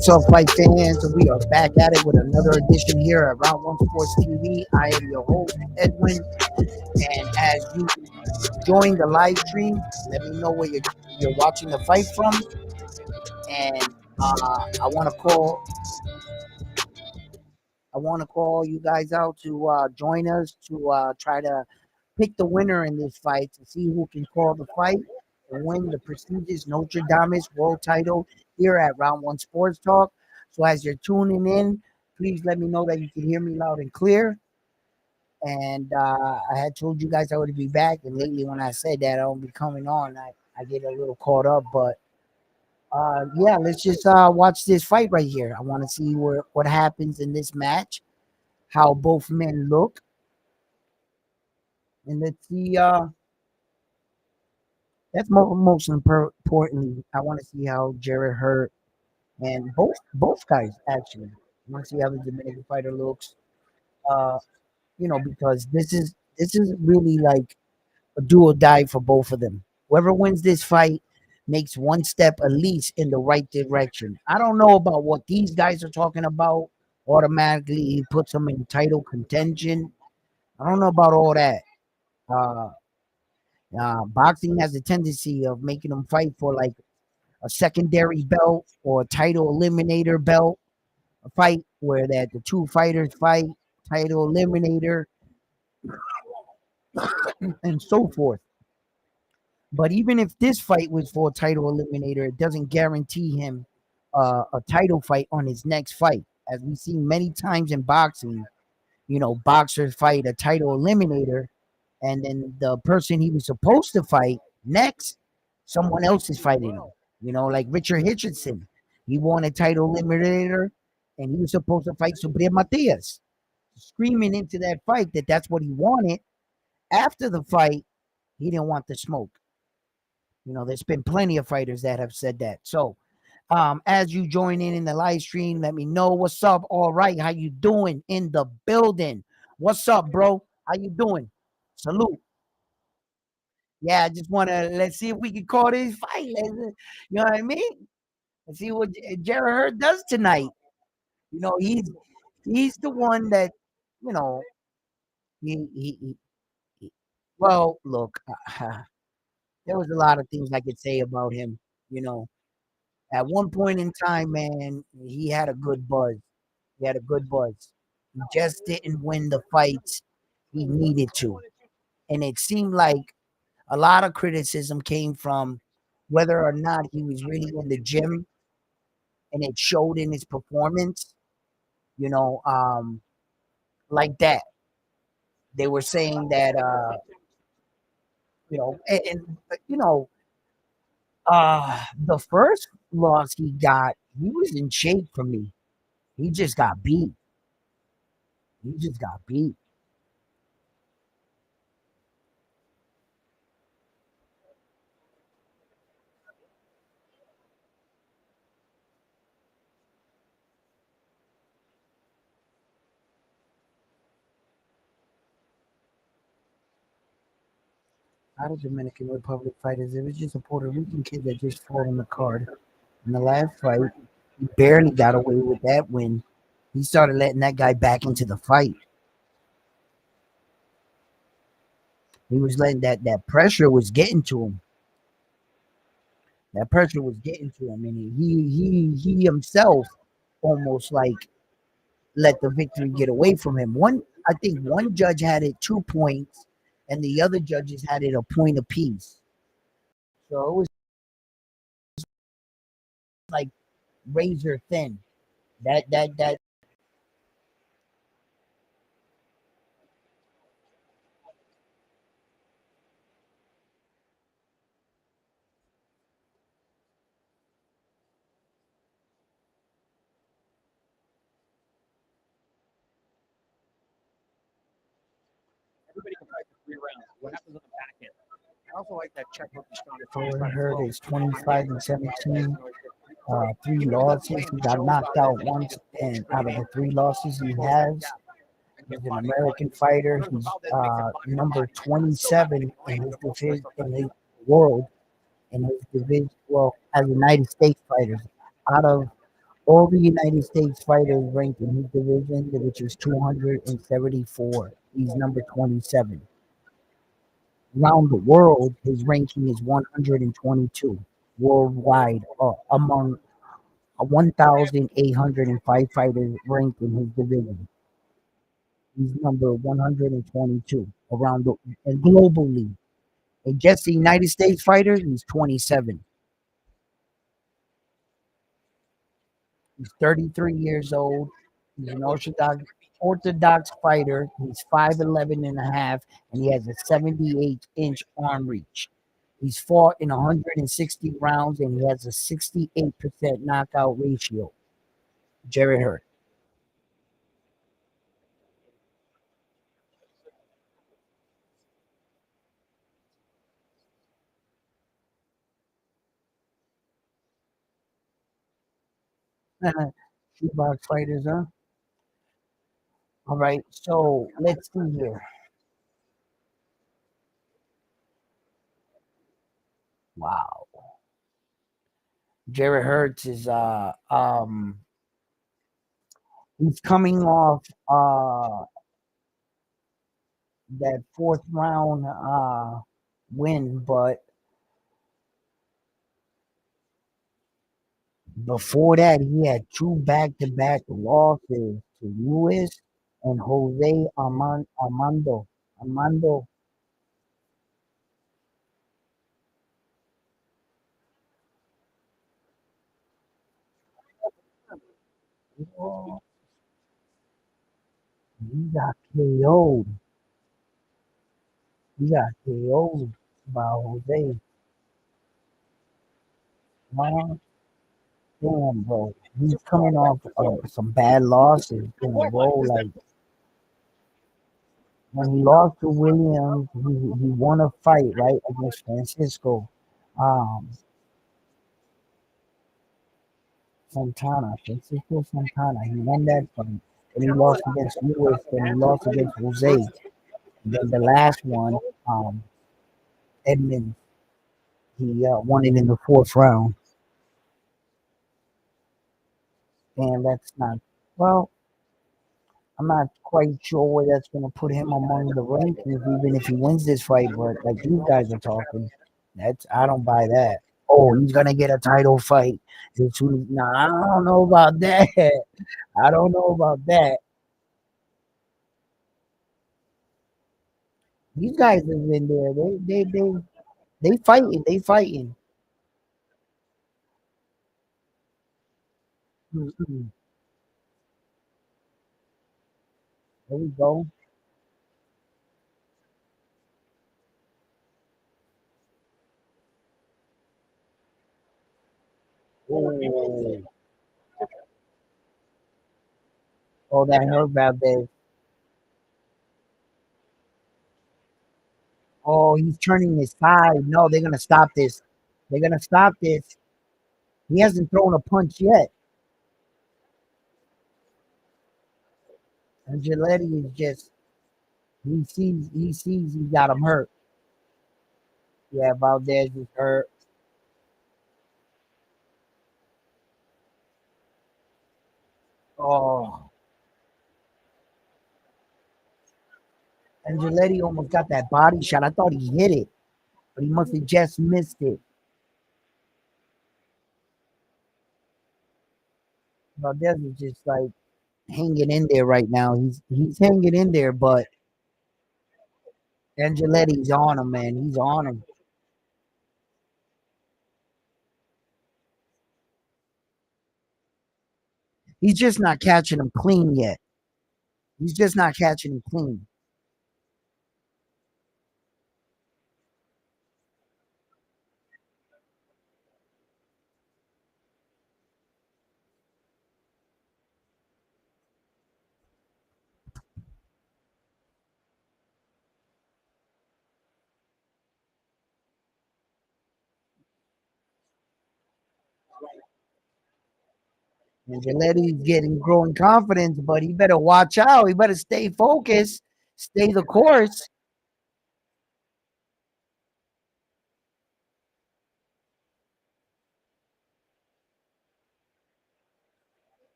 What's up, fight fans? We are back at it with another edition here at Round One Sports TV. I am your host, Edwin, and as you join the live stream, let me know where you're watching the fight from, and I want to call you guys out to join us to try to pick the winner in this fight to see who can call the fight and win the prestigious Nostradamus world title here at Round One Sports Talk. So as you're tuning in, please let me know that you can hear me loud and clear. And I had told you guys I would be back, and lately when I said that I won't be coming on, I get a little caught up. But yeah, let's just watch this fight right here. I want to see what happens in this match, how both men look, and let's see. That's most importantly, I want to see how Jarrett Hurd and both guys actually. I want to see how the Dominican fighter looks. Uh, because this is really like a do or die for both of them. Whoever wins this fight makes one step at least in the right direction. I don't know about what these guys are talking about. Automatically, he puts them in title contention. I don't know about all that. Uh, Boxing has a tendency of making them fight for like a secondary belt or a title eliminator belt, a fight where that the two fighters fight, title eliminator, and so forth. But even if this fight was for a title eliminator, it doesn't guarantee him a title fight on his next fight. As we've seen many times in boxing, boxers fight a title eliminator, and then the person he was supposed to fight next, someone else is fighting him. Like Richard Hitchinson. He won a title eliminator, and he was supposed to fight Subriel Matias, screaming into that fight that that's what he wanted. After the fight, he didn't want the smoke. There's been plenty of fighters that have said that. So, as you join in the live stream, let me know what's up. All right, how you doing in the building? What's up, bro? How you doing? Salute. Yeah, I just want to let's see if we can call this fight. You know what I mean? Let's see what Jarrett Hurd does tonight. He's the one that you know he well, look, there was a lot of things I could say about him. You know, at one point in time, man, he had a good buzz. He had a good buzz. He just didn't win the fights he needed to. And it seemed like a lot of criticism came from whether or not he was really in the gym, and it showed in his performance, you know, like that. They were saying that, the first loss he got, he was in shape for me. He just got beat. He just got beat. Out of Dominican Republic fighters, it was just a Puerto Rican kid that just fought on the card. In the last fight, he barely got away with that win. He started letting that guy back into the fight. He was letting that pressure was getting to him. That pressure was getting to him, and he himself almost like let the victory get away from him. I think one judge had it 2 points, and the other judges had it a point apiece. So it was like razor thin. That Hurd is 25-17. Three losses. He got knocked out once, and out of the three losses he has, he's an American fighter. He's number 27 in his division, in his world, in his division. Well, as United States fighters, out of All the United States fighters ranked in his division, which is 274. He's number 27. Around the world, his ranking is 122 worldwide, among 1,805 fighters ranked in his division. He's number 122 around the and globally. And just the United States fighter, he's 27. He's 33 years old. He's an orthodox fighter. He's 5'11 and a half, and he has a 78-inch arm reach. He's fought in 160 rounds, and he has a 68% knockout ratio. Jarrett Hurd. Shoebox fighters, huh? All right, so let's see here. Wow. Jarrett Hurts is he's coming off that fourth round win, but before that he had two back-to-back losses to Lewis and Jose Armando. Oh, he got KO'd. He got KO'd by Jose. Wow. Damn, bro. He's coming off some bad losses in a row. Like when he lost to Williams, he won a fight right against Francisco um, Francisco Santana. He won that fight, and he lost against Lewis, and he lost against Jose. And then the last one, um, Edmund, he won it in the fourth round, and that's not well. I'm not quite sure where that's going to put him among the rankings, even if he wins this fight. But like these guys are talking, that's I don't buy that. Oh, he's gonna get a title fight. Nah, I don't know about that. I don't know about that. These guys have been there. They fighting. They fighting. Mhm. There we go. Oh, oh, that hurt about that. Oh, he's turning his side. No, they're gonna stop this. They're gonna stop this. He hasn't thrown a punch yet. And Giletti is just he sees he got him hurt. Yeah, Valdez is hurt. Oh, and Giletti almost got that body shot. I thought he hit it, but he must have just missed it. Valdez is just like hanging in there right now. He's hanging in there, but Angeletti's on him, man. He's on him. He's just not catching him clean yet. He's just not catching him clean. Angeletti's getting growing confidence, but he better watch out. He better stay focused, stay the course.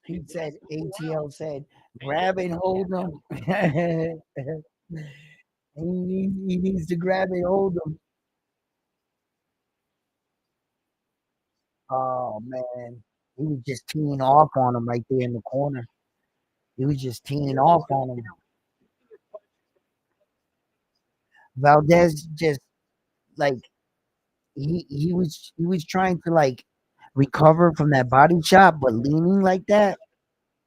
He said ATL said, grab and hold them. He needs to grab and hold them. Oh man, he was just teeing off on him right there in the corner. He was just teeing off on him. Valdez just like he was trying to like recover from that body shot, but leaning like that,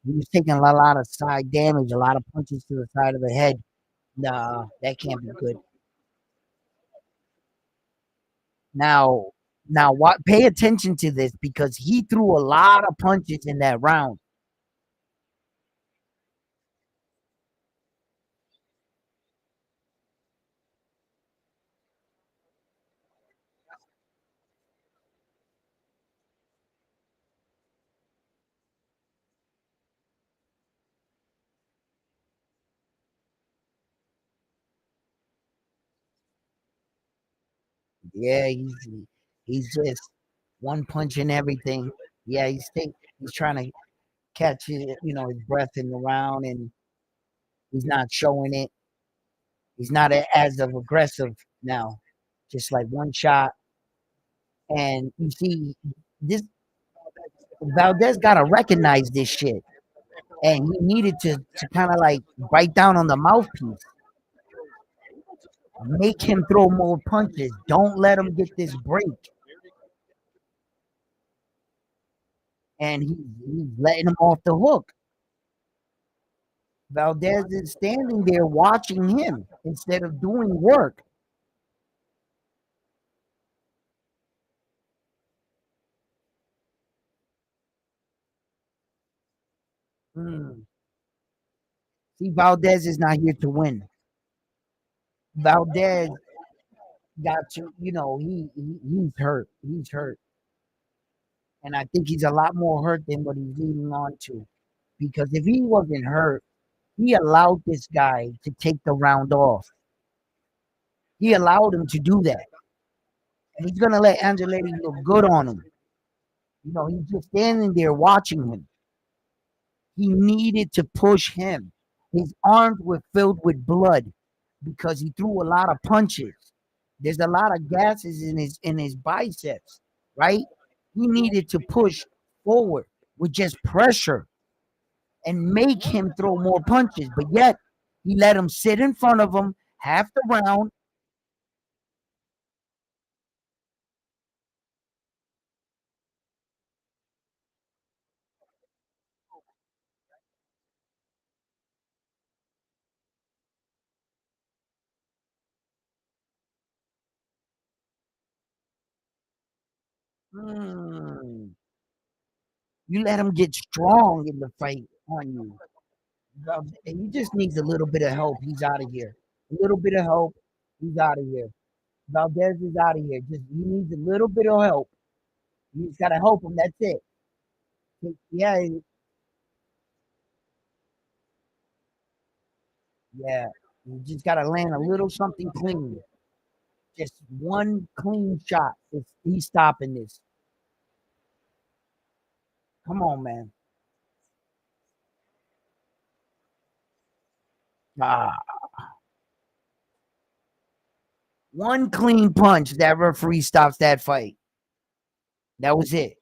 he was taking a lot of side damage, a lot of punches to the side of the head. Nah, that can't be good. Now, now, what? Pay attention to this because he threw a lot of punches in that round. Yeah, he's just one punch and everything. Yeah, he's trying to catch it, his breath in the round, and he's not showing it. He's not as of aggressive now. Just like one shot, and you see this Valdez got to recognize this shit, and he needed to kind of like bite down on the mouthpiece, make him throw more punches. Don't let him get this break, and he's letting him off the hook. Valdez is standing there watching him instead of doing work. Hmm. See, Valdez is not here to win. Valdez got to, he's hurt. He's hurt. And I think he's a lot more hurt than what he's leading on to. Because if he wasn't hurt, he allowed this guy to take the round off. He allowed him to do that. And he's going to let Angeletti look good on him. He's just standing there watching him. He needed to push him. His arms were filled with blood because he threw a lot of punches. There's a lot of gases in his biceps, right? He needed to push forward with just pressure and make him throw more punches. But yet he let him sit in front of him half the round. Hmm. You let him get strong in the fight on you. He just needs a little bit of help. He's out of here. A little bit of help. He's out of here. Valdez is out of here. Just he needs a little bit of help. You just gotta help him. That's it. Yeah, yeah. You just gotta land a little something clean. Just one clean shot. He's stopping this. Come on, man. Ah, one clean punch. That referee stops that fight. That was it.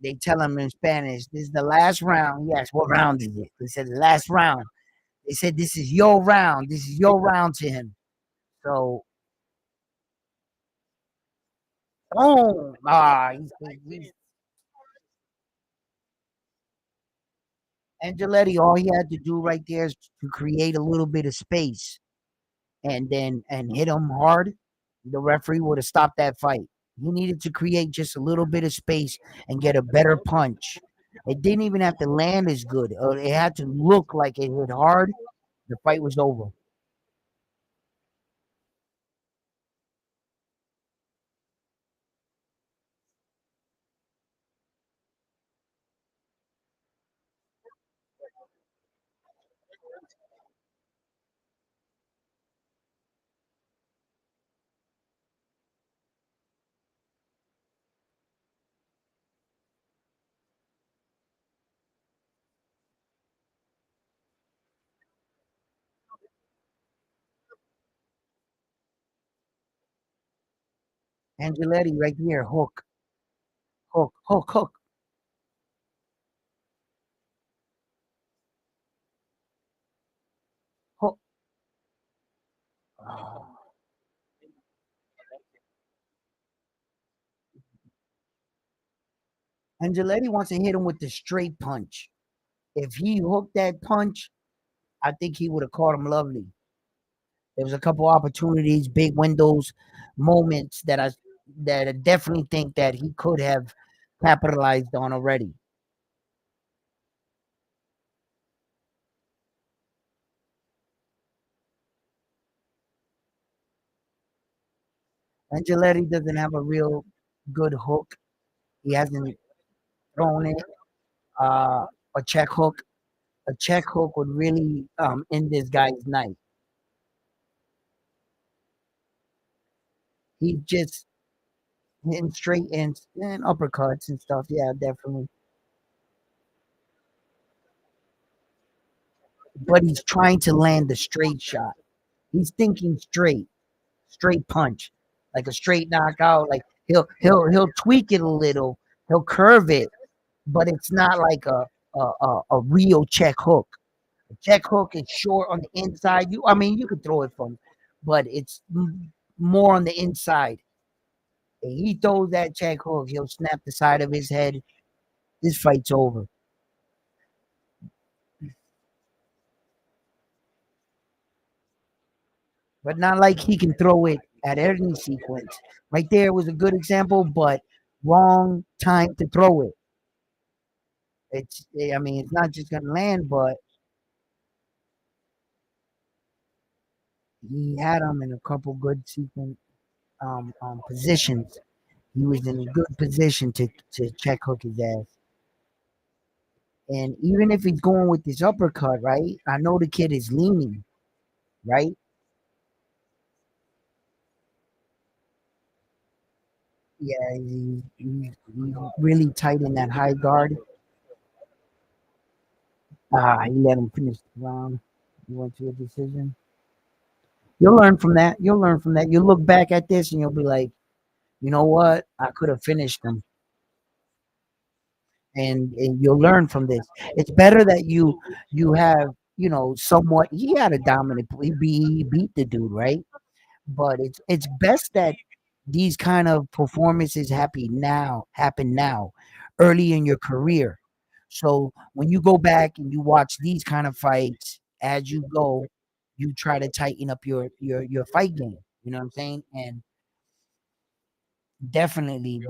They tell him in Spanish, this is the last round. Yes, what round is it? They said the last round. They said this is your round. This is your round to him. So, boom. He's Angeletti. All he had to do right there is to create a little bit of space and hit him hard. The referee would have stopped that fight. He needed to create just a little bit of space and get a better punch. It didn't even have to land as good. It had to look like it hit hard. The fight was over. Angeletti right here. Hook, hook, hook, hook, hook. Oh. Angeletti wants to hit him with the straight punch. If he hooked that punch, I think he would have caught him lovely. There was a couple opportunities, big windows, moments that I definitely think that he could have capitalized on already. Angeletti doesn't have a real good hook. He hasn't thrown it. Uh, a check hook. A check hook would really end this guy's night. He just hitting straight and uppercuts and stuff. Yeah, definitely. But he's trying to land the straight shot. He's thinking straight, straight punch, like a straight knockout. Like he'll tweak it a little. He'll curve it, but it's not like a real check hook. A check hook is short on the inside. I mean, you could throw it from, but it's more on the inside. If he throws that check hook, he'll snap the side of his head. This fight's over. But not like he can throw it at any sequence. Right there was a good example, but wrong time to throw it. I mean, it's not just gonna land, but he had him in a couple good sequence positions. He was in a good position to check hook his ass. And even if he's going with this uppercut, right? I know the kid is leaning, right? Yeah, he's really tight in that high guard. He let him finish the round. He went to a decision. You'll learn from that. You'll learn from that. You'll look back at this and you'll be like, you know what? I could have finished him. And you'll learn from this. It's better that you have, somewhat. He had a dominant. He beat the dude, right? But it's best that these kind of performances happen now, early in your career. So when you go back and you watch these kind of fights as you go, you try to tighten up your fight game. You know what I'm saying? And definitely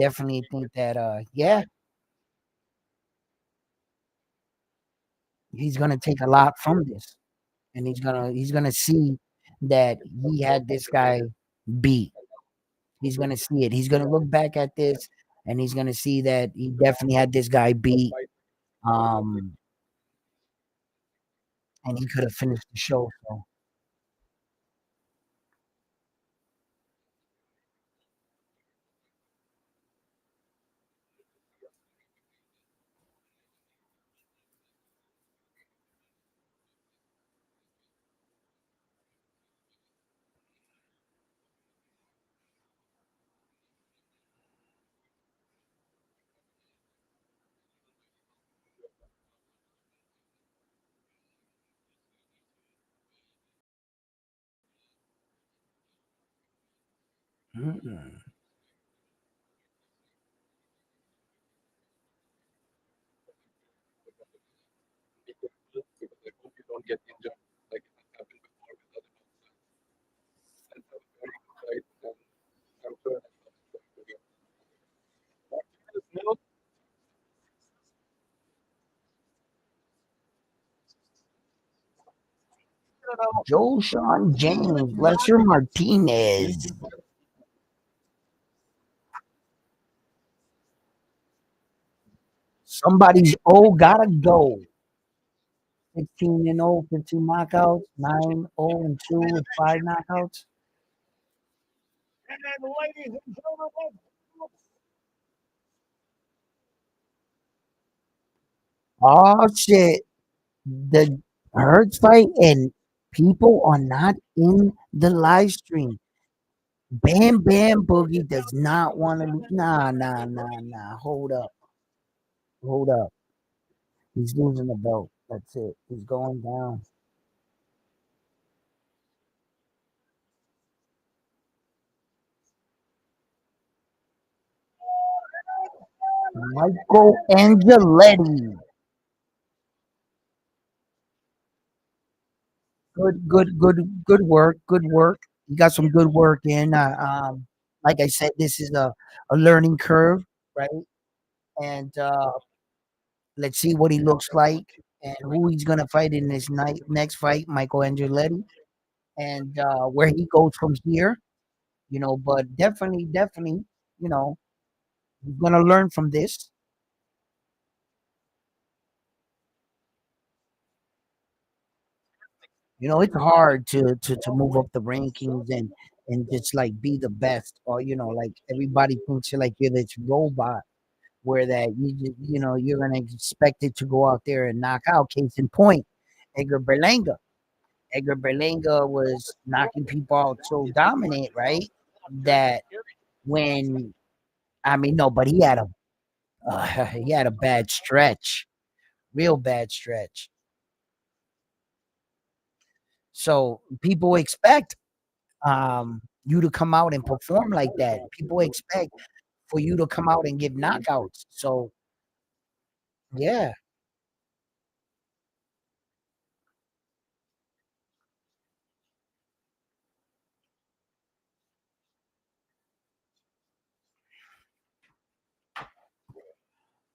think that yeah, he's gonna take a lot from this. And he's gonna see that he had this guy beat. He's gonna see it. He's gonna look back at this and he's gonna see that he definitely had this guy beat. Um, and he could have finished the show. So mm-mm. Joe Sean James, Lester Martinez. Somebody's gotta go. 16-0, 15 knockouts, 9-0-2 with 5 knockouts. Oh shit. The Hurd fight and people are not in the live stream. Bam Bam Boogie does not want to. Nah, nah, nah, nah. Hold up, hold up. He's losing the belt. That's it. He's going down. Michael Angeletti. Good work. Good work. You got some good work in. Like I said, this is a learning curve, right? And let's see what he looks like and who he's gonna fight in this next fight, Michael Angeletti, and where he goes from here. But definitely, you know, he's gonna learn from this. It's hard to move up the rankings and just like be the best, or like everybody thinks you're like you're this robot where that you're gonna expect it to go out there and knock out. Case in point, Edgar Berlanga. Edgar Berlanga was knocking people out so dominant, right? That when I mean no, but he had a bad stretch, real bad stretch. So people expect you to come out and perform like that. People expect for you to come out and give knockouts. So yeah.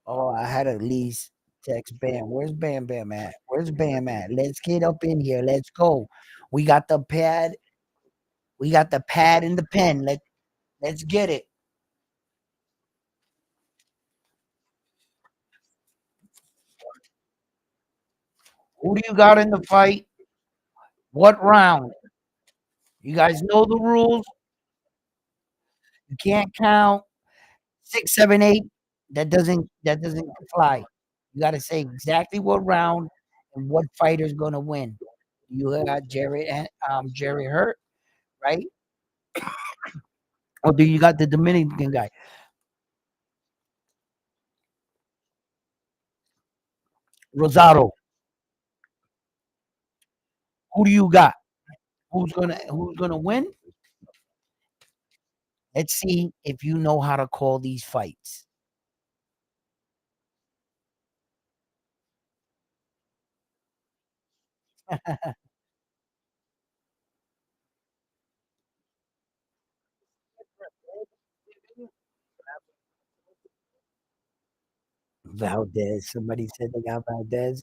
Oh, I had at least text Bam. Where's Bam Bam at? Where's Bam at? Let's get up in here. Let's go. We got the pad. We got the pad and the pen. Let's get it. Who do you got in the fight? What round? You guys know the rules. You can't count 6, 7, 8. That doesn't fly. You got to say exactly what round and what fighter's gonna win. You got Jarrett and Jarrett Hurt, right? Or do you got the Dominican guy, Rosario? Who do you got? Who's gonna win? Let's see if you know how to call these fights. Valdez. Somebody said they got Valdez.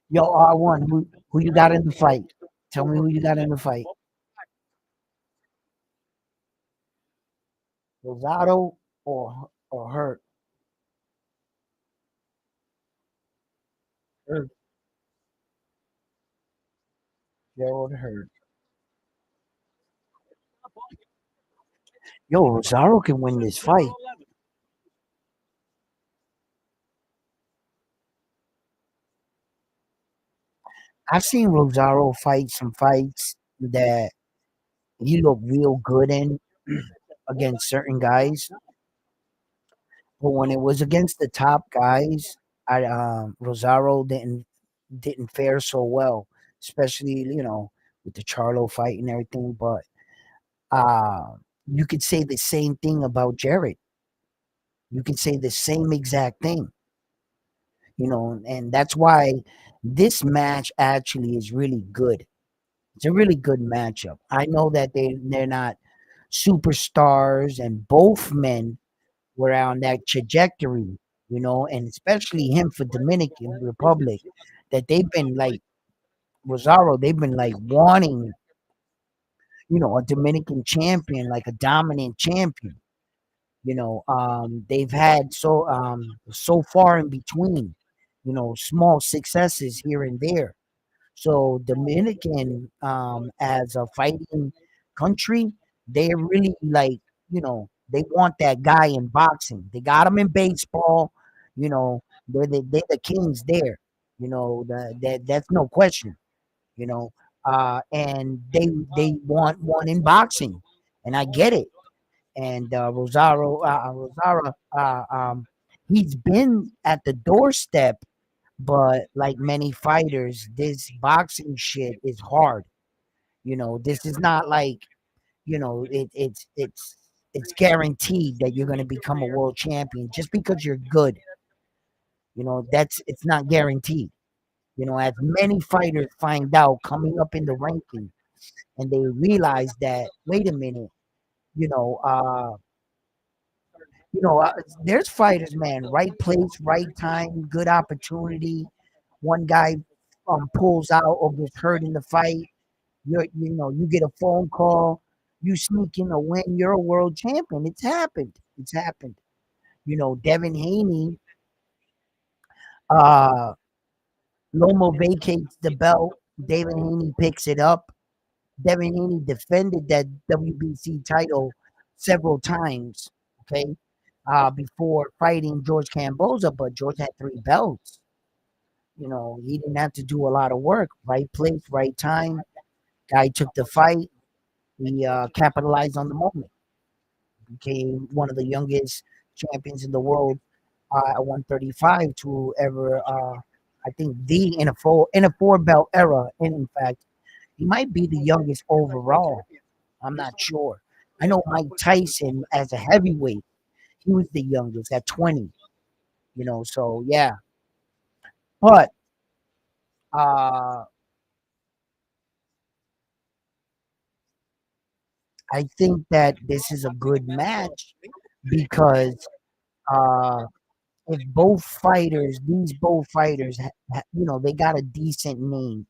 Yo, R1, who you got in the fight? Tell me who you got in the fight. Rosado or Hurt? Hurt. Gerald Hurt. Yo, Rosario can win this fight. I've seen Rosario fight some fights that he looked real good in against certain guys, but when it was against the top guys, Rosario didn't fare so well, especially with the Charlo fight and everything. But uh, you could say the same thing about Jarrett. You could say the same exact thing, and that's why this match actually is really good. It's a really good matchup. I know that they're not superstars, and both men were on that trajectory, and especially him for Dominican Republic, that they've been like Rosario, they've been like wanting, a Dominican champion, like a dominant champion. They've had so far in between, small successes here and there. So Dominican, as a fighting country, they're really like, they want that guy in boxing. They got him in baseball, you know, They're the kings there. You know, that's no question. You know, and they want one in boxing, and I get it. And Rosario, he's been at the doorstep, but like many fighters, this boxing shit is hard. You know, this is not like, it's guaranteed that you're going to become a world champion just because you're good. You know, it's not guaranteed. You know, as many fighters find out coming up in the ranking, and they realize that, wait a minute, you know, uh, you know, uh, there's fighters, man, right place, right time, good opportunity. One guy pulls out or gets hurt in the fight. You get a phone call, you sneak in a win, you're a world champion. It's happened. It's happened. You know, Devin Haney, uh, Lomo vacates the belt. David Haney picks it up. Devin Haney defended that WBC title several times, okay, before fighting George Camboza, but George had three belts. You know, he didn't have to do a lot of work. Right place, right time. Guy took the fight. He capitalized on the moment. Became one of the youngest champions in the world at 135 to ever, I think, in a four belt era. And in fact, he might be the youngest overall. I'm not sure. I know Mike Tyson as a heavyweight, he was the youngest at 20. You know, so yeah. But uh, I think that this is a good match because uh, if these both fighters, they got a decent name.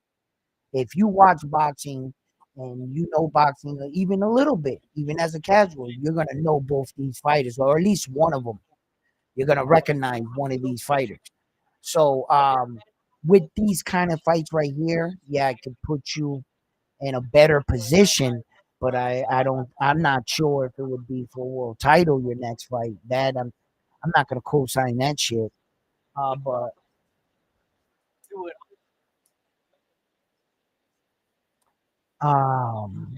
If you watch boxing and you know boxing even a little bit, even as a casual, you're gonna know both these fighters, or at least one of them. You're gonna recognize one of these fighters. So, with these kind of fights right here, yeah, it can put you in a better position. But I'm not sure if it would be for a world title your next fight. That I'm not gonna co-sign that shit. But um,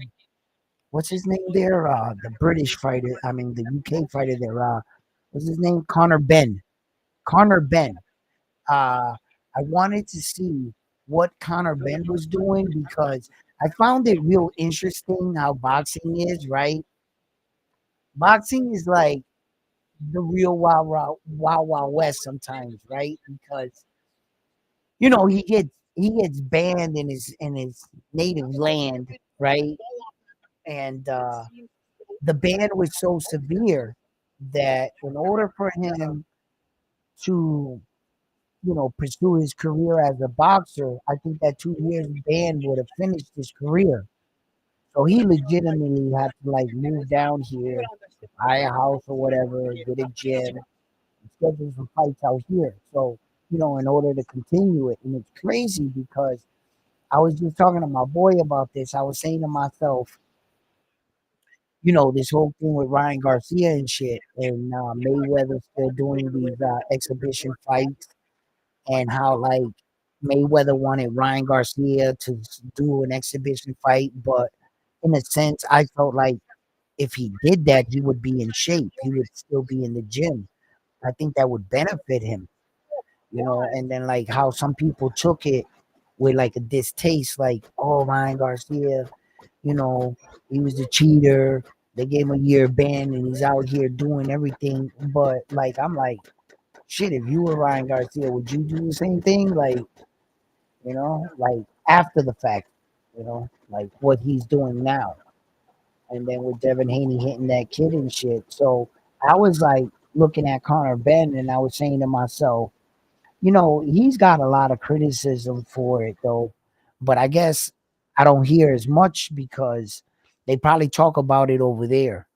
what's his name there? The British fighter. I mean, the UK fighter there. What's his name? Connor Ben. Connor Ben. I wanted to see what Connor Ben was doing because I found it real interesting how boxing is, right? Boxing is like the real wild west sometimes, right? Because he gets banned in his native land, right? And the ban was so severe that in order for him to pursue his career as a boxer, I think that 2 years ban would have finished his career. So he legitimately had to like move down here, buy a house or whatever, get a gym, schedule some fights out here. So, in order to continue it. And it's crazy because I was just talking to my boy about this. I was saying to myself, this whole thing with Ryan Garcia and shit, and Mayweather still doing these exhibition fights, and how like Mayweather wanted Ryan Garcia to do an exhibition fight, but in a sense, I felt like if he did that, he would be in shape. He would still be in the gym. I think that would benefit him, and then like how some people took it with like a distaste, like, oh, Ryan Garcia, you know, he was a cheater. They gave him a year ban and he's out here doing everything. But like, I'm like, shit, if you were Ryan Garcia, would you do the same thing? Like, like after the fact, like what he's doing now. And then with Devin Haney hitting that kid and shit. So I was like looking at Connor Ben and I was saying to myself, he's got a lot of criticism for it though. But I guess I don't hear as much because they probably talk about it over there,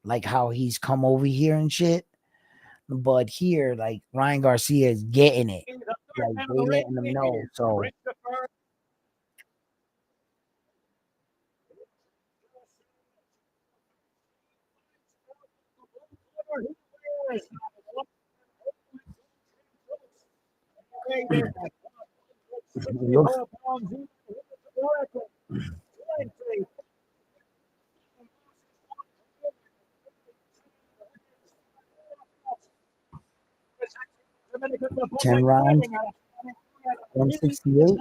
like how he's come over here and shit. But here, like Ryan Garcia is getting it. Like they letting them know. So Looks 10 rounds, 168.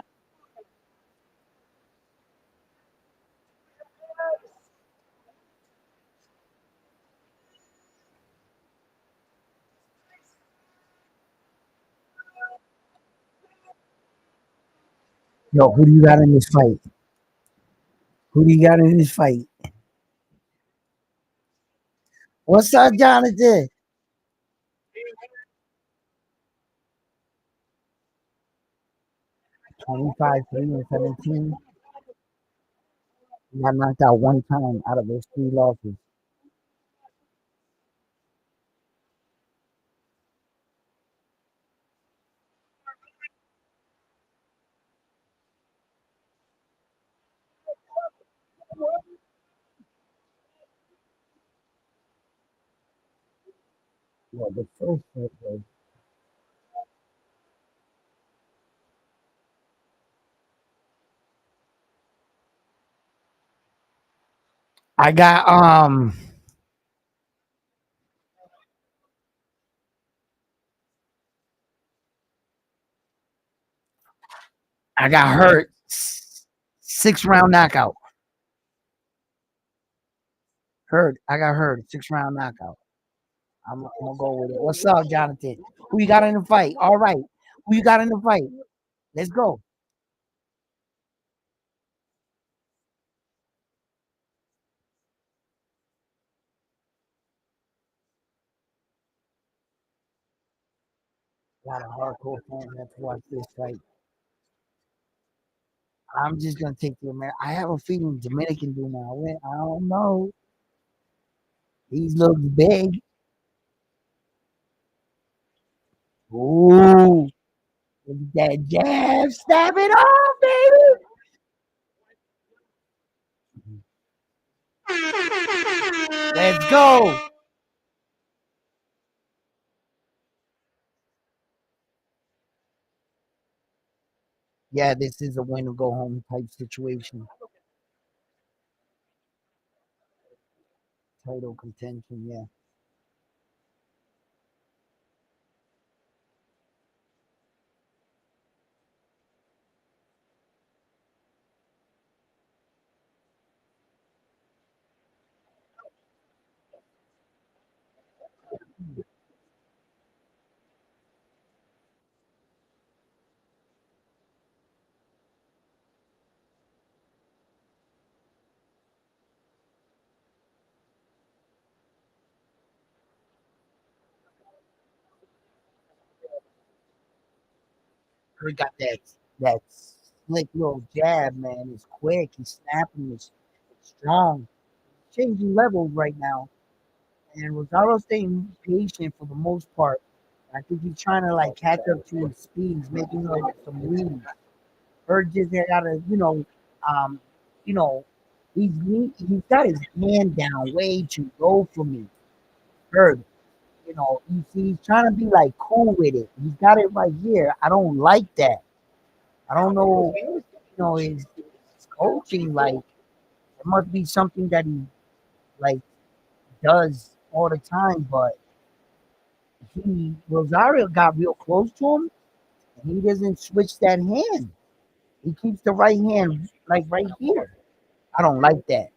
Yo, who do you got in this fight? Who do you got in this fight? What's up, Jonathan? 25, 3, and 17. He got knocked out one time out of those three losses. Well, the first fight was I got I got hurt. 6 round knockout. Hurd. I got hurt. 6 round knockout. I'm gonna go with it. What's up, Jonathan? Who you got in the fight? All right. Who you got in the fight? Let's go. A lot of hardcore fans have to watch this fight. I'm just gonna take the American. I have a feeling Dominican do now. I don't know. These looks big. Ooh, look at that jab. Stab it off, baby. Let's go. Yeah, this is a win or go home type situation. Title contention, yeah. He got that slick little jab, man. It's quick. He's snapping. It's strong. Changing levels right now. And Rosario staying patient for the most part. I think he's trying to like catch up to his speed. He's making like some leads. Hurd just gotta, um, you know, he's got his hand down way too low for me. Hurd, he's trying to be like cool with it. He's got it right here. I don't like that. I don't know, his coaching, like, it must be something that he like does all the time, but Rosario got real close to him and he doesn't switch that hand. He keeps the right hand like right here. I don't like that.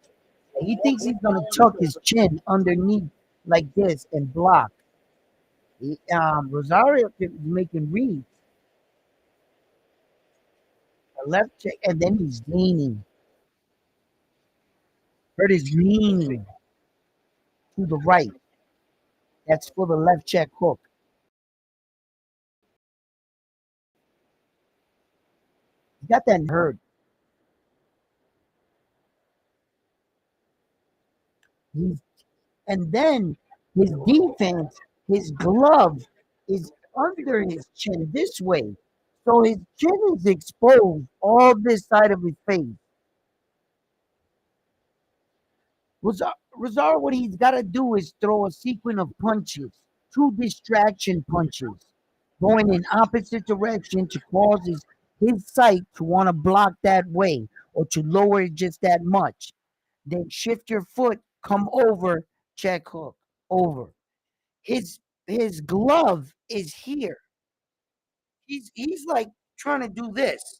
He thinks he's gonna tuck his chin underneath like this and block. Rosario is making reads, a left check, and then he's leaning. Hurt is leaning to the right. That's for the left check hook. He got that hurt. He's And then his defense, his glove is under his chin this way. So his chin is exposed all this side of his face. Rosario, what he's got to do is throw a sequence of punches, two distraction punches. going in opposite direction to cause his sight to want to block that way or to lower it just that much. Then shift your foot, come over, check hook, over. His his glove is here. He's like trying to do this.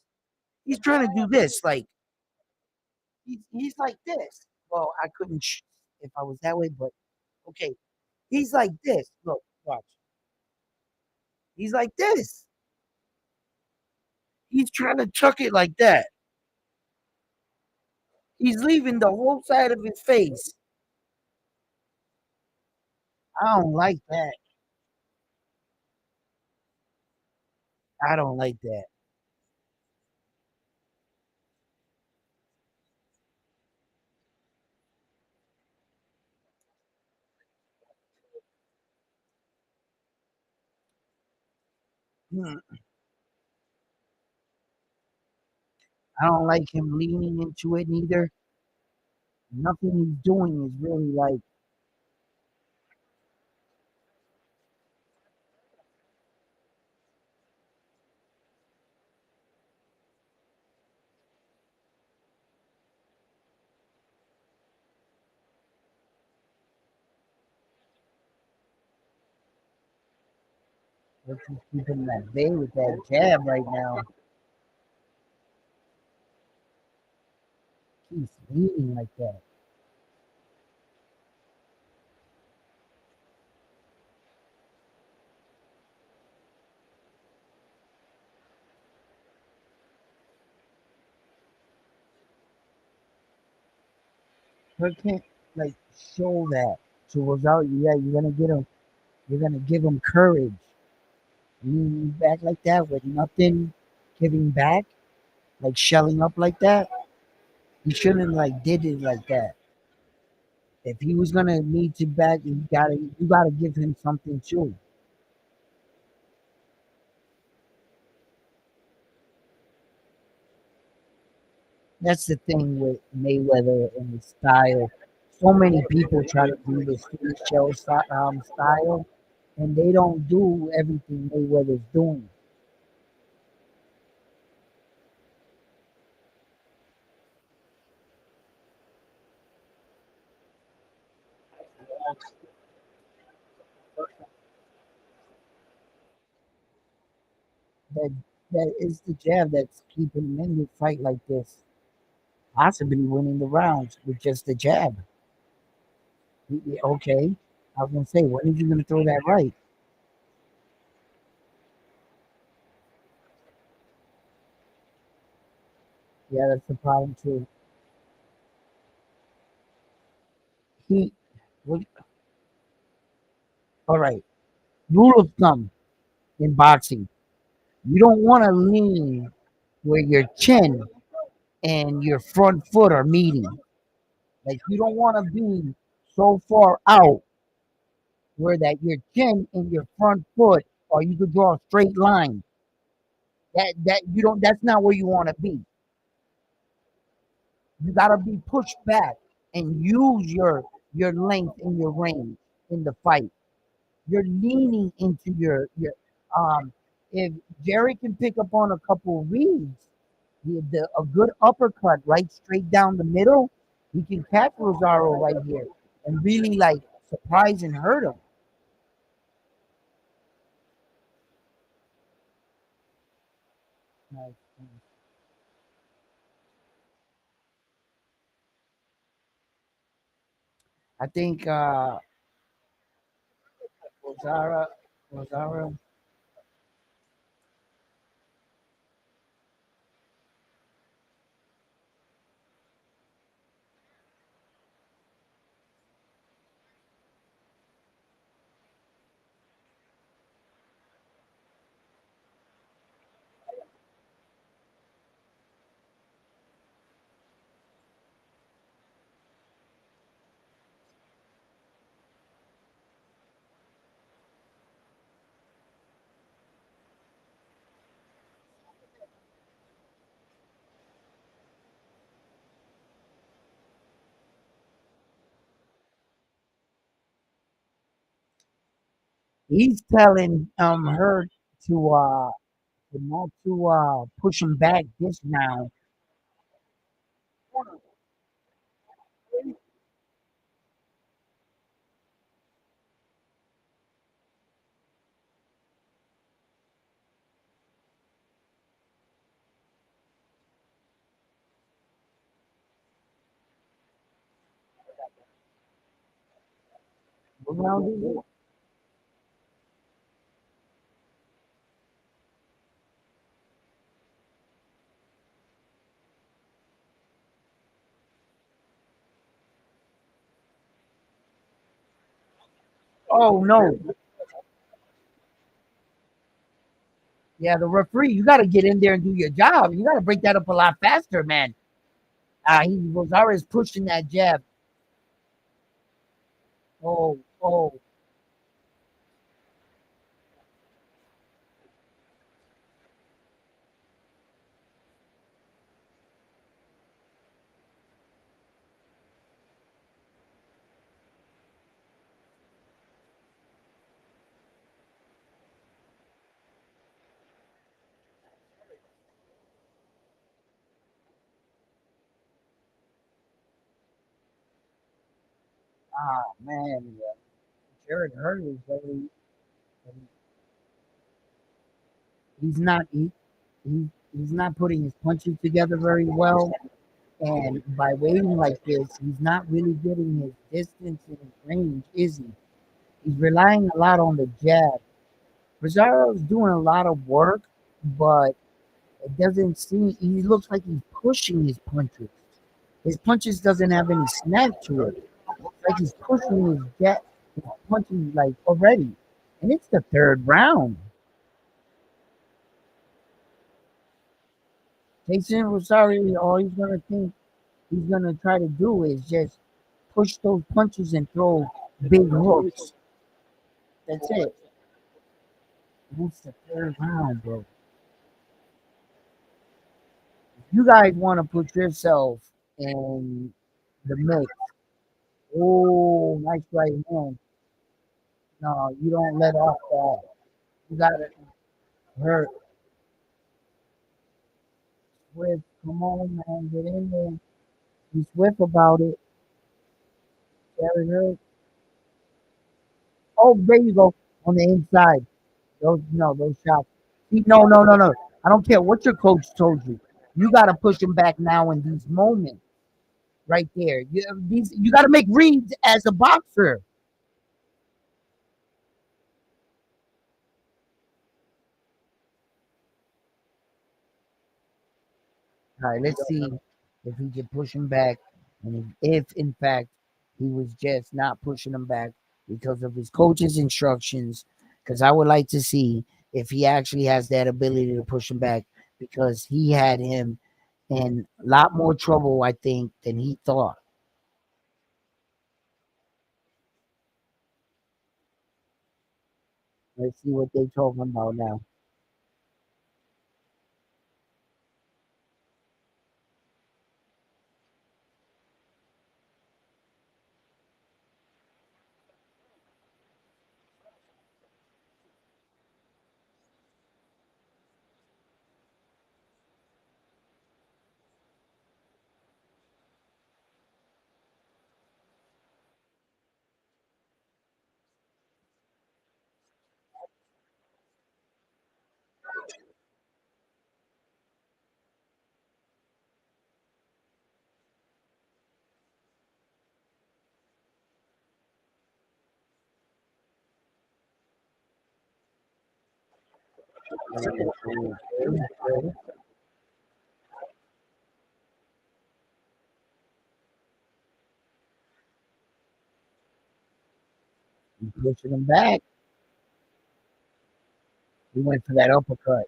He's trying to do this. Like he's like this. Well, I couldn't if I was that way, but okay. He's like this. Look, watch. He's like this. He's trying to chuck it like that. He's leaving the whole side of his face. I don't like that. I don't like that. Hmm. I don't like him leaning into it neither. Nothing he's doing is really like let's just keep him at bay with that jab right now. He's leaning like that. He can't like show that to Rosaio. Yeah, you're gonna get him. You're gonna give him courage. Leaning back like that with nothing giving back, like shelling up like that. He shouldn't like did it like that. If he was gonna need to back, you gotta give him something too. That's the thing with Mayweather and his style. So many people try to do the street show style, and they don't do everything Mayweather's doing. That that is the jab that's keeping him in the fight like this, possibly winning the rounds with just the jab. Okay, I was gonna say, when are you gonna throw that right? Yeah, that's the problem too. He, what, all right. Rule of thumb in boxing: you don't want to lean where your chin and your front foot are meeting. Like you don't want to be so far out where that your chin and your front foot, or you could draw a straight line. That you don't. That's not where you want to be. You gotta be pushed back and use your length and your range in the fight. You're leaning into your um. If Jerry can pick up on a couple of reads, a good uppercut right straight down the middle, he can catch Rosario right here and really like surprise and hurt him. Nice. I think Rosario, Rosario, he's telling Hurd to push him back this round. What round is it? Oh no. Yeah, the referee, you got to get in there and do your job. You got to break that up a lot faster, man. Rosario is pushing that jab. Oh, oh, man. Yeah. Jarrett Hurd is very. He's not. He's not putting his punches together very well. And by waiting like this, he's not really getting his distance and his range, is he? He's relying a lot on the jab. Rosario's doing a lot of work, but it doesn't seem. He looks like he's pushing his punches. His punches doesn't have any snap to it. It's like he's pushing his punches like already. And it's the third round. Jason Rosario, all he's gonna try to do is just push those punches and throw big hooks. That's it. It's the third round, bro. If you guys want to put yourself in the mix, oh, nice right hand. No, you don't let off that. You gotta hurt. Swift, come on, man, get in there. Be swift about it. Very hurt. Oh, there you go. On the inside. Those shots. No, no, no, no. I don't care what your coach told you. You got to push him back now in these moments right there. You got to make reads as a boxer. All right, let's see if he can push him back, and if in fact he was just not pushing him back because of his coach's instructions. Because I would like to see if he actually has that ability to push him back, because he had him in a lot more trouble, I think, than he thought. Let's see what they're talking about now. He's pushing him back. He went for that uppercut.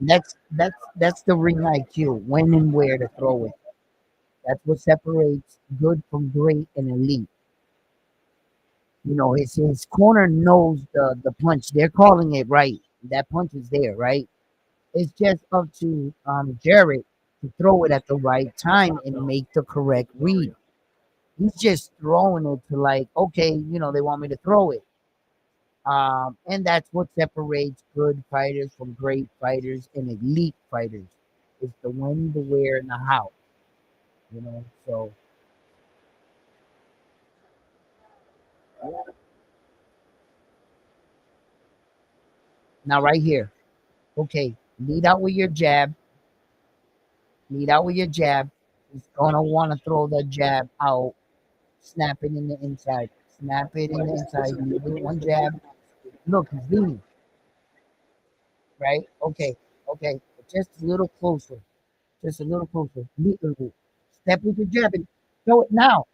And that's the ring IQ, when and where to throw it. That's what separates good from great and elite. His corner knows the punch. They're calling it right. That punch is there, right? It's just up to Jarrett to throw it at the right time and make the correct read. He's just throwing it to, like, okay, they want me to throw it. And that's what separates good fighters from great fighters and elite fighters. It's the when, the where, and the how. So now right here, okay, lead out with your jab. Lead out with your jab. He's gonna want to throw the jab out. Snap it in the inside. Snap it in the inside. Lead with one jab. Look, he's leaning. Right? Okay. Okay. Just a little closer. Just a little closer. Step with your jab and throw it now.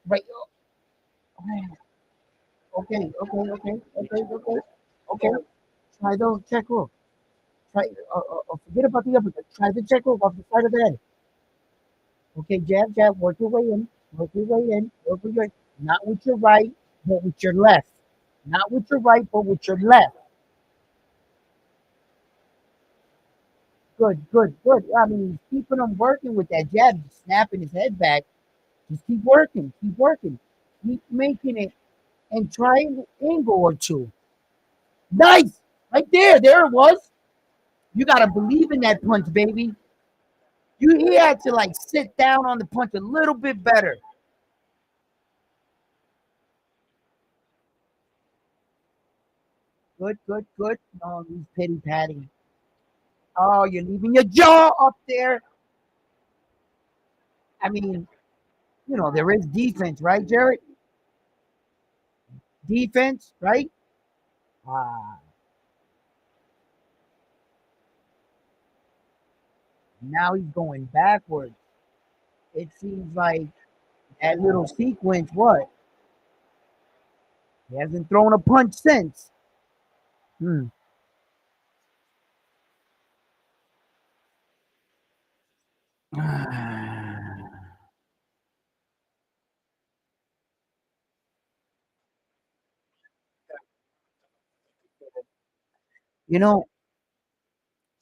Right. Okay. Okay. Okay. Okay. Okay. Okay. Try those check hook. Try. Forget about the uppercut. Try the check hook off the side of the head. Okay. Jab. Jab. Work your way in. Work your way in. Work your way. Not with your right, but with your left. Not with your right, but with your left. Good, good, good. I mean, he's keeping him working with that jab, snapping his head back. Just keep working, keep making it, and try an angle or two. Nice, right there, there it was. You gotta believe in that punch, baby. He had to like sit down on the punch a little bit better. Good, good, good. No, he's pity patting. Oh, you're leaving your jaw up there. I mean, there is defense, right, Jarrett? Defense, right? Ah, now he's going backwards. It seems like that little sequence, what? He hasn't thrown a punch since. Hmm. You know,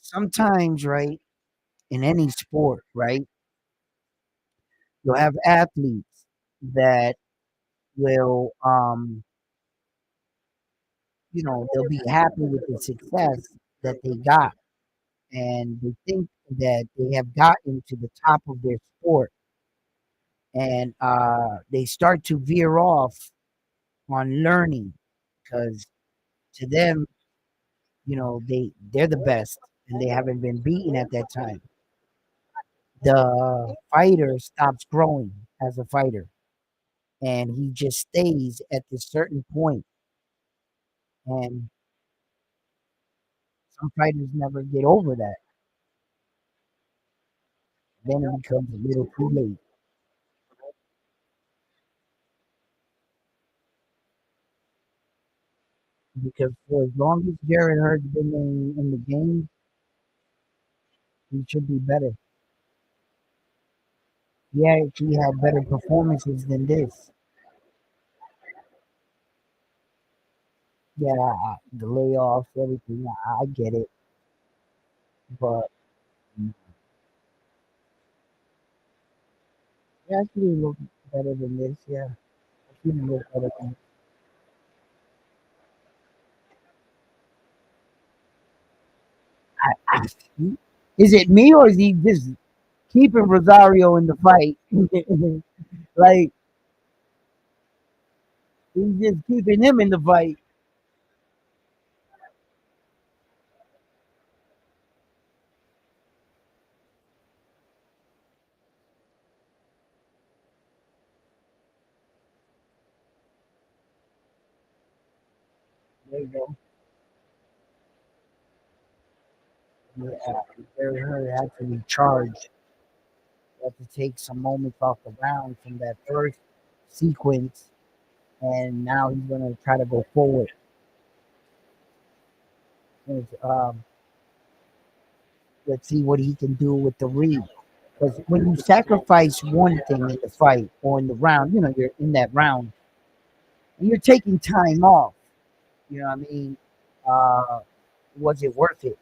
sometimes, right, in any sport, right, you'll have athletes that will, they'll be happy with the success that they got. And they think that they have gotten to the top of their sport. And they start to veer off on learning because to them, they're the best and they haven't been beaten at that time. The fighter stops growing as a fighter and he just stays at this certain point. And some fighters never get over that. Then it becomes a little too late because for as long as Jarrett Hurd's been in the game, he should be better. Yeah, he had better performances than this. Yeah, the layoffs, everything. I get it, but he actually looked better than this. Yeah, he looked better than. I, is it me or is he just keeping Rosario in the fight? Like he's just keeping him in the fight. There you go. Yeah, Barry Hurd had to recharge. Had to take some moments off the round from that first sequence, and now he's gonna try to go forward. And, let's see what he can do with the read. Because when you sacrifice one thing in the fight or in the round, you're in that round and you're taking time off. You know what I mean? Uh, was it worth it?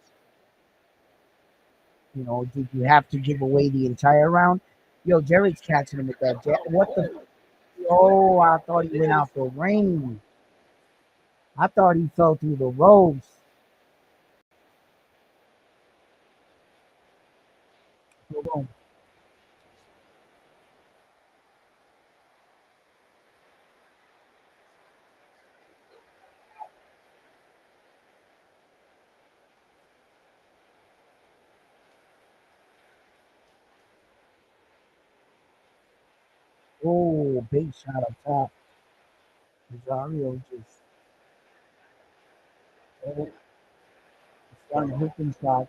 Did you have to give away the entire round? Yo, Jarrett's catching him with that jab. What the? Oh, I thought he went out the ring. I thought he fell through the ropes. Hold on. Oh, big shot up top. Rosaio just oh, started hooking shots.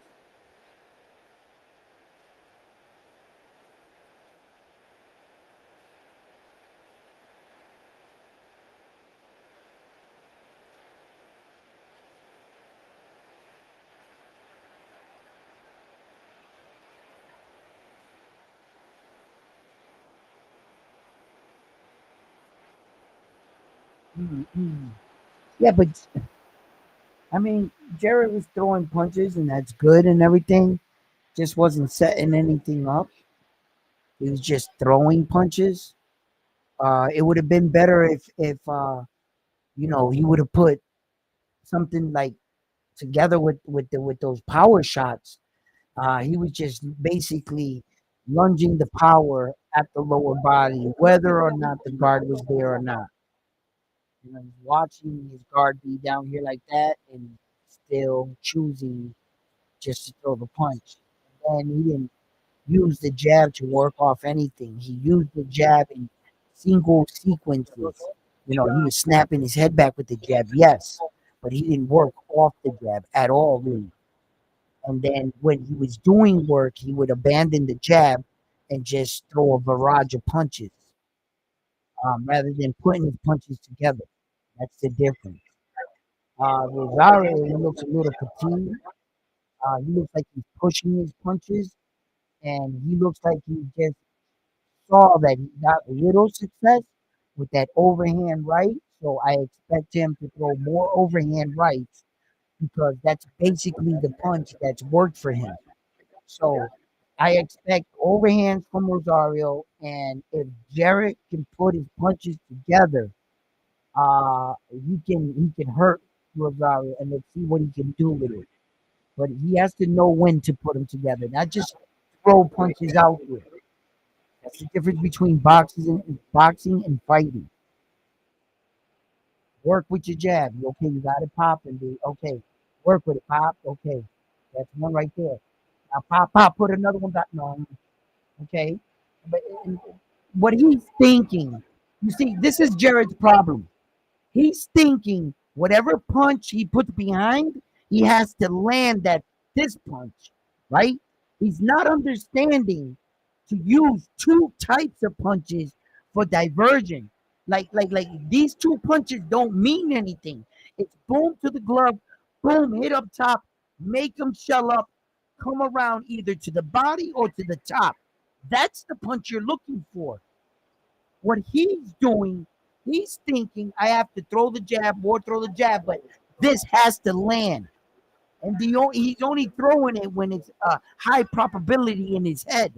Mm-hmm. Yeah, but I mean, Jarrett was throwing punches, and that's good and everything. Just wasn't setting anything up. He was just throwing punches. It would have been better if he would have put something like together with those power shots. He was just basically lunging the power at the lower body, whether or not the guard was there or not. He's watching his guard be down here like that and still choosing just to throw the punch. And he didn't use the jab to work off anything. He used the jab in single sequences. He was snapping his head back with the jab, yes, but he didn't work off the jab at all, really. And then when he was doing work, he would abandon the jab and just throw a barrage of punches rather than putting his punches together. That's the difference. Rosario, he looks a little fatigued. He looks like he's pushing his punches, and he looks like he just saw that he got a little success with that overhand right. So I expect him to throw more overhand rights because that's basically the punch that's worked for him. So I expect overhands from Rosario, and if Jarrett can put his punches together, he can hurt Rosario, and let's see what he can do with it. But he has to know when to put them together, not just throw punches out there. That's the difference between boxing and fighting. Work with your jab. Okay, you got it popping, dude. Okay, work with it, pop. Okay, that's one right there. Now pop, pop. Put another one back. No, okay. But what he's thinking, you see, this is Jarrett's problem. He's thinking whatever punch he puts behind, he has to land this punch, right? He's not understanding to use two types of punches for diversion. Like these two punches don't mean anything. It's boom to the glove, boom, hit up top, make them shell up, come around either to the body or to the top. That's the punch you're looking for. What he's doing, he's thinking, I have to throw the jab, more throw the jab, but this has to land. And he's only throwing it when it's a high probability in his head.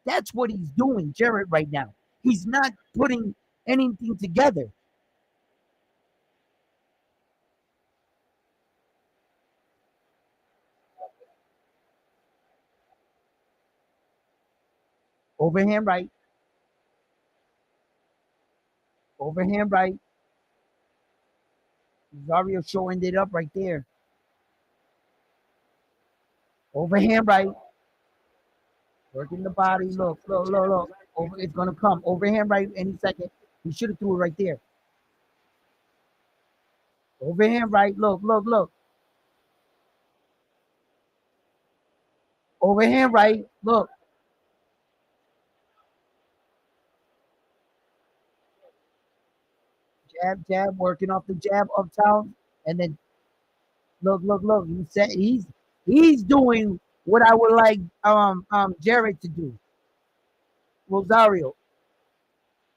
That's what he's doing, Jarrett, right now. He's not putting anything together. Overhand right, overhand right. Zario showing it up right there. Overhand right, working the body. Look, look, look, look. It's gonna come. Overhand right any second. He should have threw it right there. Overhand right. Look, look, look. Overhand right. Look. Jab, jab, working off the jab uptown. And then look, look, look. He's doing what I would like Jarrett to do. Rosario.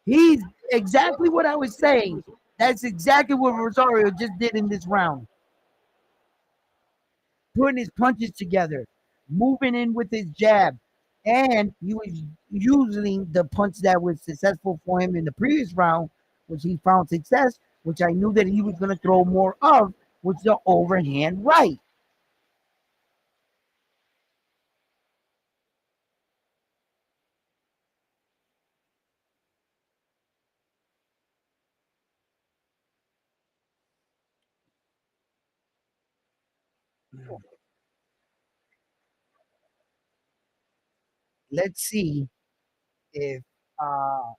He's exactly what I was saying. That's exactly what Rosario just did in this round. Putting his punches together, moving in with his jab, And he was using the punch that was successful for him in the previous round, which he found success, which I knew that he was going to throw more of, which the overhand right. Let's see if uh,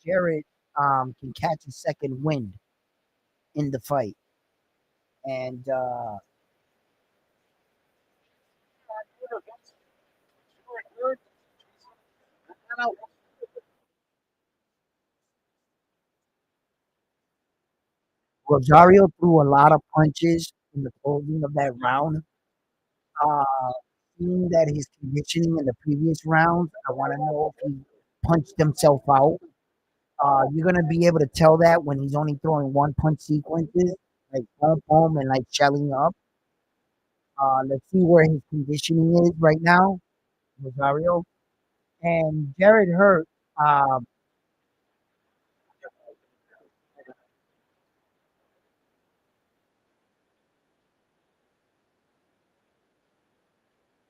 Jarrett can catch a second wind in the fight. And Rosario threw a lot of punches in the closing of that round. Uh, Seeing that his conditioning in the previous rounds, I want to know if he punched himself out. You're gonna be able to tell that when he's only throwing one punch sequences, like boom, boom, and like shelling up. Let's see where his conditioning is right now, Rosario and Jarrett Hurd. Um,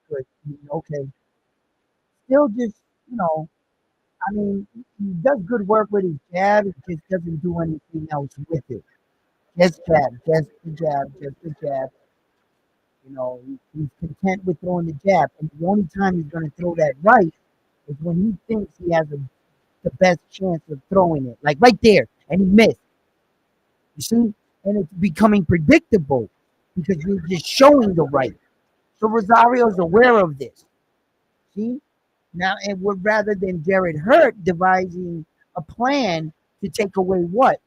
good, okay, still just you know, I mean, he does good work with his jab. He just doesn't do anything else with it. Just jab, just the jab, just the jab. He's content with throwing the jab, and the only time he's going to throw that right is when he thinks he has the best chance of throwing it, like right there, and he missed. You see, and it's becoming predictable because you're just showing the right. So Rosario's aware of this. See, now and would rather than Jarrett Hurt devising a plan to take away what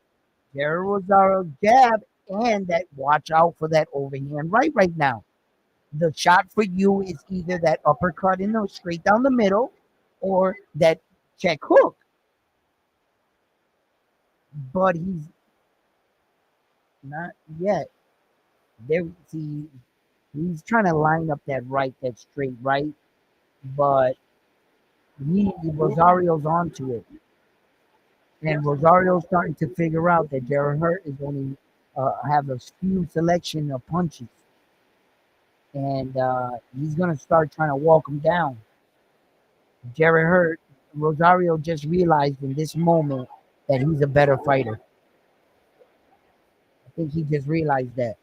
Jarrett Rosario's jab and that watch out for that overhand right now. The shot for you is either that uppercut in the straight down the middle or that check hook. But he's not yet. There see he's trying to line up that right, that straight right, but he Rosario's onto it. And Rosario's starting to figure out that Jarrett Hurt is only have a few selection of punches. And he's gonna start trying to walk him down. Jarrett Hurt, Rosario just realized in this moment that he's a better fighter. I think he just realized that.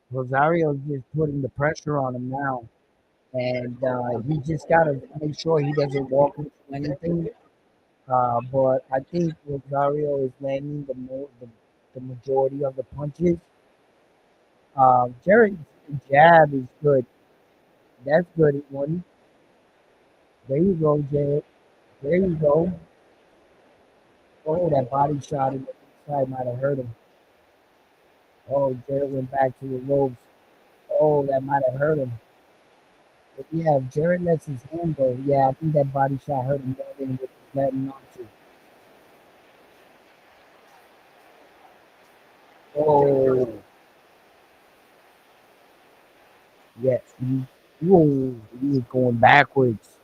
Rosario's just putting the pressure on him now, and he just got to make sure he doesn't walk into anything. But I think Rosario is landing the majority of the punches. Jarrett's jab is good. That's good one. There you go, Jarrett. There you go. Oh, that body shot in the inside might have hurt him. Oh, Jarrett went back to the ropes. Oh, that might have hurt him. But yeah, if Jarrett lets his hand go, yeah, I think that body shot hurt him more than what he's letting on to. Oh, yes. Whoa, he is going backwards.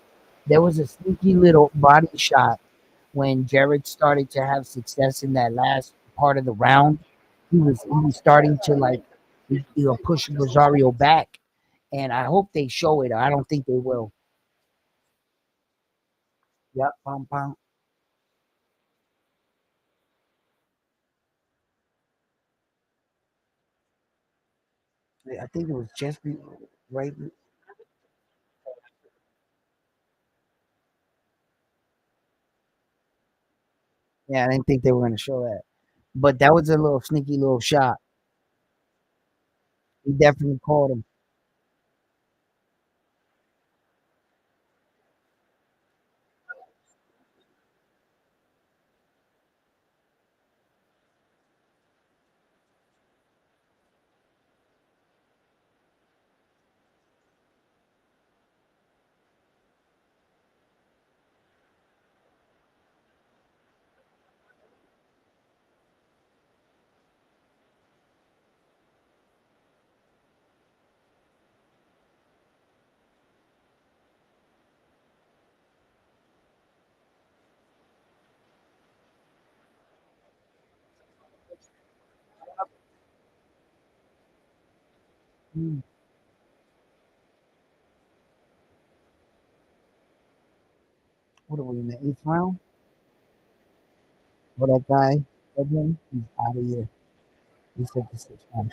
There was a sneaky little body shot when Jarrett started to have success in that last part of the round. He was starting to like push Rosario back, and I hope they show it. I don't think they will. Yep, pom pom. I think it was right. Yeah, I didn't think they were going to show that, but that was a little sneaky little shot. He definitely called him. Hmm. What are we in the eighth round? What that guy, Edwin, he's out of here. He said the sixth round.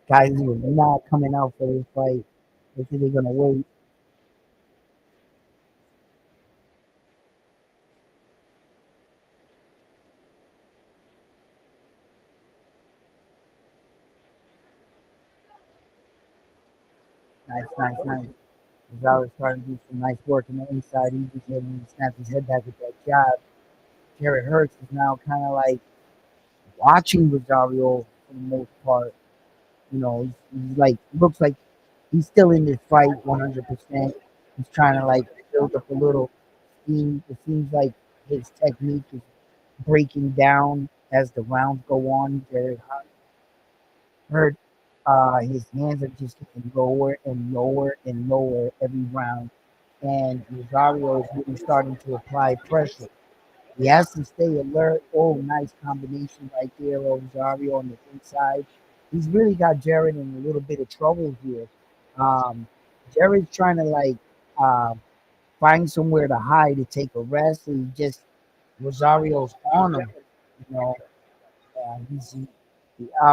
Guys who are not coming out for this fight. They think they're gonna wait. Nice, nice, nice. Rosario starting to do some nice work in the inside. He just hit him and snapped his head back with that jab. Jarrett Hurd is now kind of like watching Rosario for the most part. You know, he's like looks like he's still in this fight 100%. He's trying to like build up a little steam. It seems like his technique is breaking down as the rounds go on. Jarrett Hurd, his hands are just getting lower and lower and lower every round, and Rosario is really starting to apply pressure. He has to stay alert. Oh, nice combination right there, Rosario on the inside. He's really got Jarrett in a little bit of trouble here. Um, Jarrett's trying to like uh, find somewhere to hide to take a rest, and he just Rosario's on him. You know,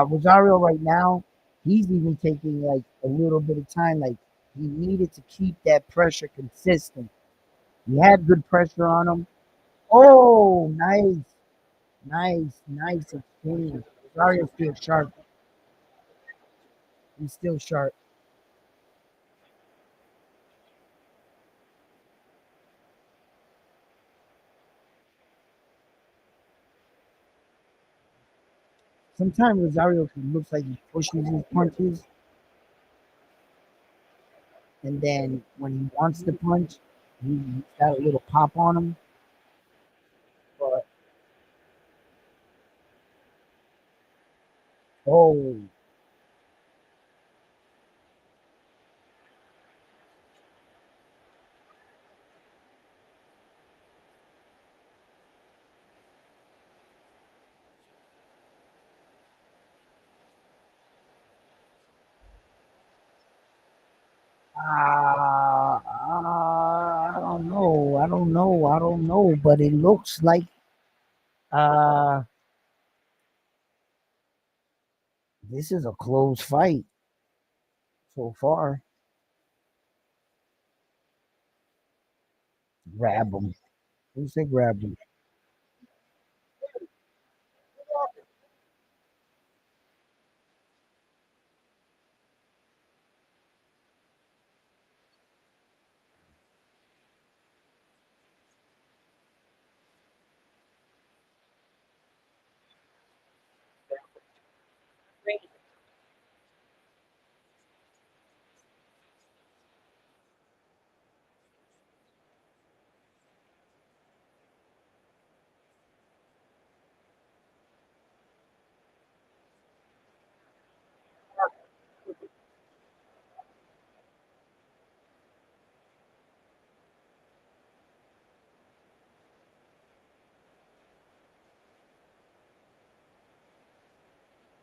Rosario right now. He's even taking like a little bit of time. Like he needed to keep that pressure consistent. He had good pressure on him. Oh, nice. Nice, nice exchange. Rosario's still sharp. He's still sharp. Sometimes Rosario looks like he pushes his punches, and then when he wants to punch, he's got a little pop on him. But oh, I don't know. I don't know. I don't know. But it looks like uh, this is a close fight so far. Grab him. Who said grab him?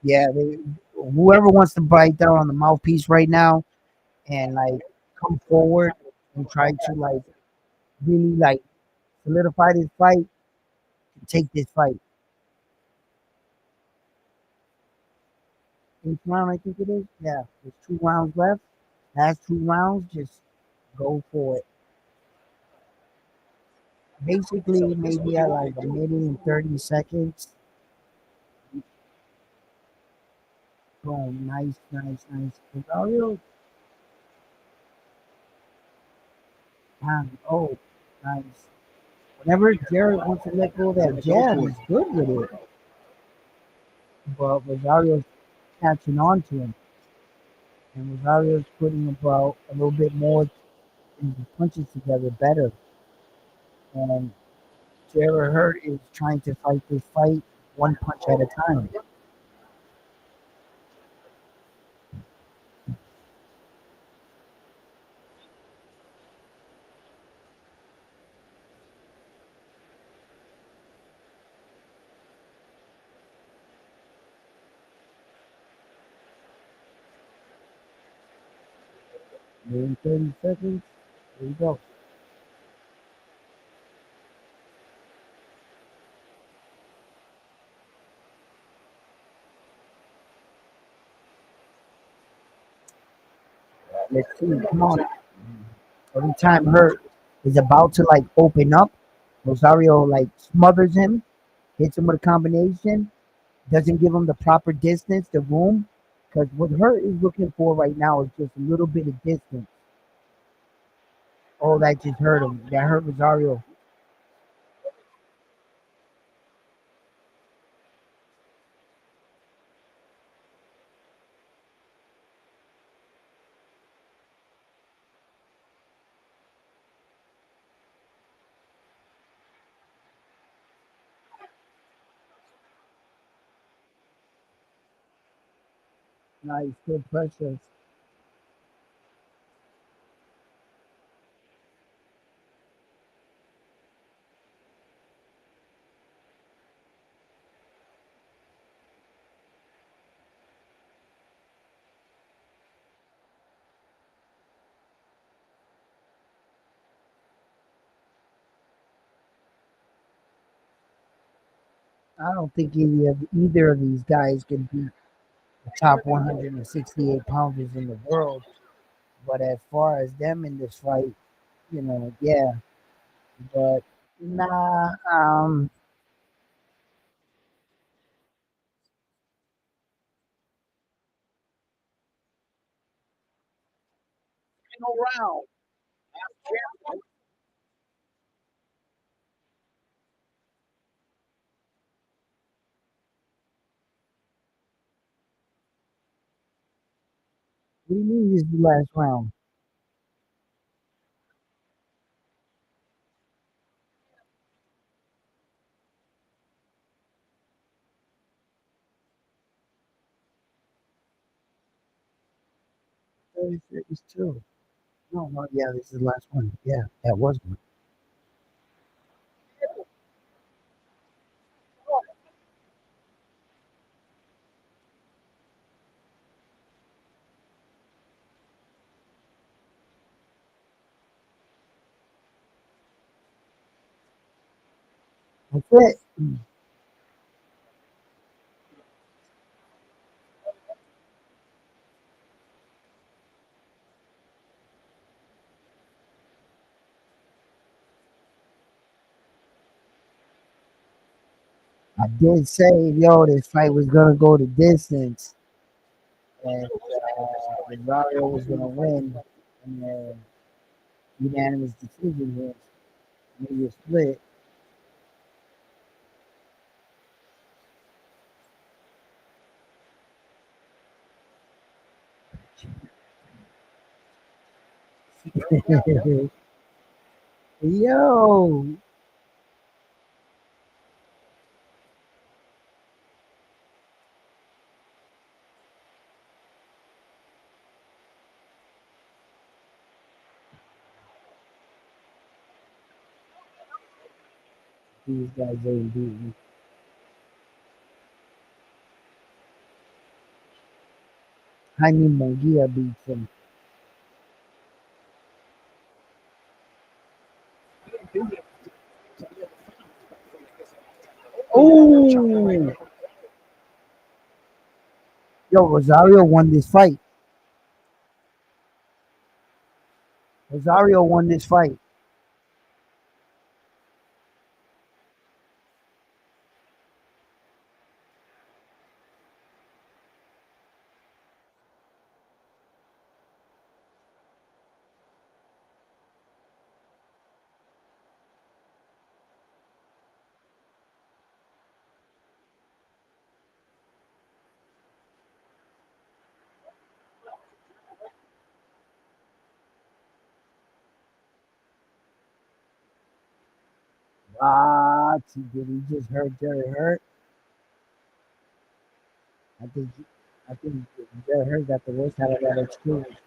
Yeah, whoever wants to bite down on the mouthpiece right now and like come forward and try to like really like solidify this fight, take this fight. Eighth round, I think it is. Yeah, there's 2 rounds left. Last 2 rounds, just go for it. Basically, maybe at like a minute and 30 seconds. Boom, nice, nice, nice. Rosario, oh, nice. Whenever Jarrett wants to let go of that jab, he's good with it. But Rosario's catching on to him. And Rosario's putting about a little bit more in the punches together better. And Jarrett Hurd is trying to fight this fight one punch at a time. In 30 seconds. There you go. Let's see. Come on. Every time Hurt is about to like open up, Rosario like smothers him, hits him with a combination, doesn't give him the proper distance, the room. Because what Hurt is looking for right now is just a little bit of distance. Oh, that just hurt him. That hurt Rosario. Now he's still precious. I don't think either of these guys can beat the top 168 pounders in the world. But as far as them in this fight, yeah. But nah, final round. What do you mean this is the last round? It's two. No, no, yeah, this is the last one. Yeah, that was one. That's it. I did say, yo, this fight was gonna go the distance, and Rosario was gonna win, and unanimous decision here, maybe a split. Yo, these guys ain't beating. Jaime Munguia beats him. Oh, yo, Rosario won this fight. Rosario won this fight. Ah, did he just hurt Jarrett Hurt? I think I think Jarrett Hurt got the worst out of that experience.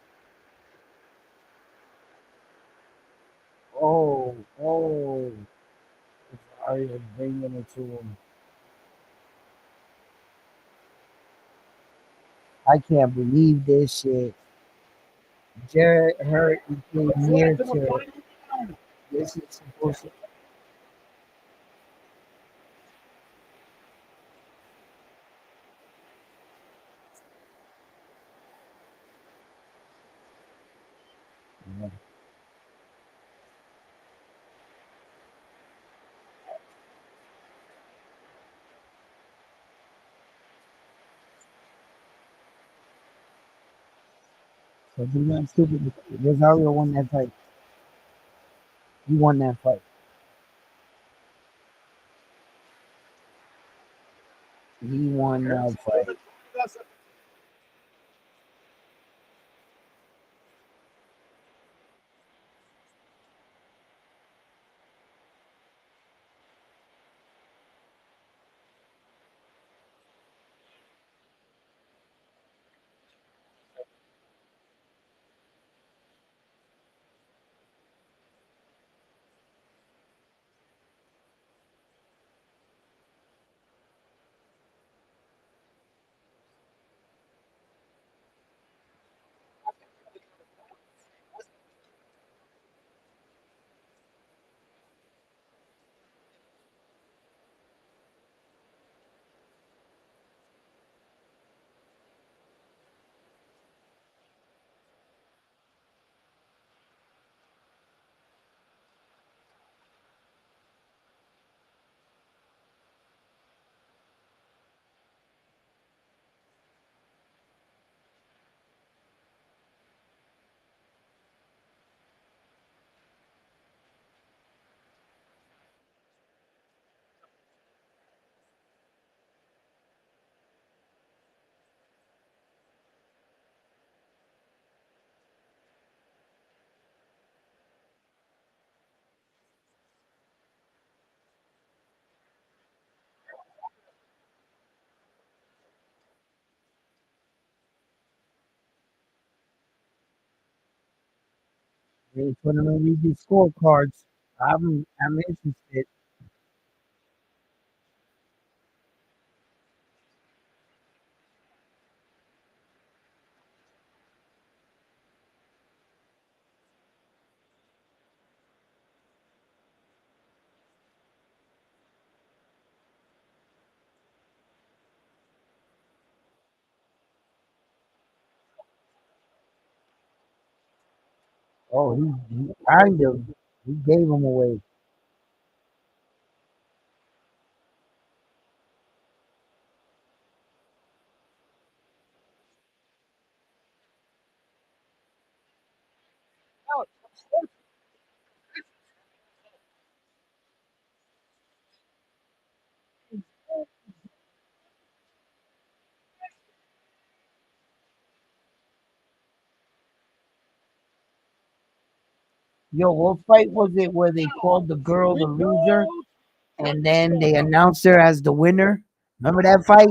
Oh, oh, Rosario bringing it to him. I can't believe this shit. Jarrett Hurd became near to this is supposed to so he went stupid. Rosario won that fight. He won that fight. He won that fight. They put him in these scorecards. I'm interested. Oh, he kind of he gave him away. Yo, what fight was it where they called the girl the loser and then they announced her as the winner? Remember that fight?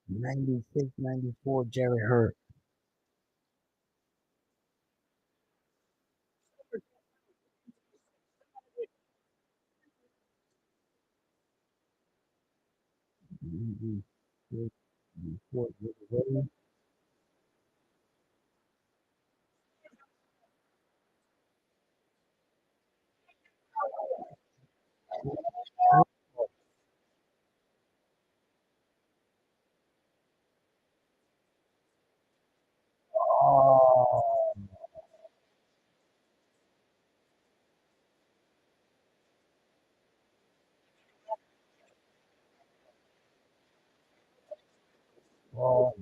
96, 94, Jarrett Hurd. Mhm. Oh, oh.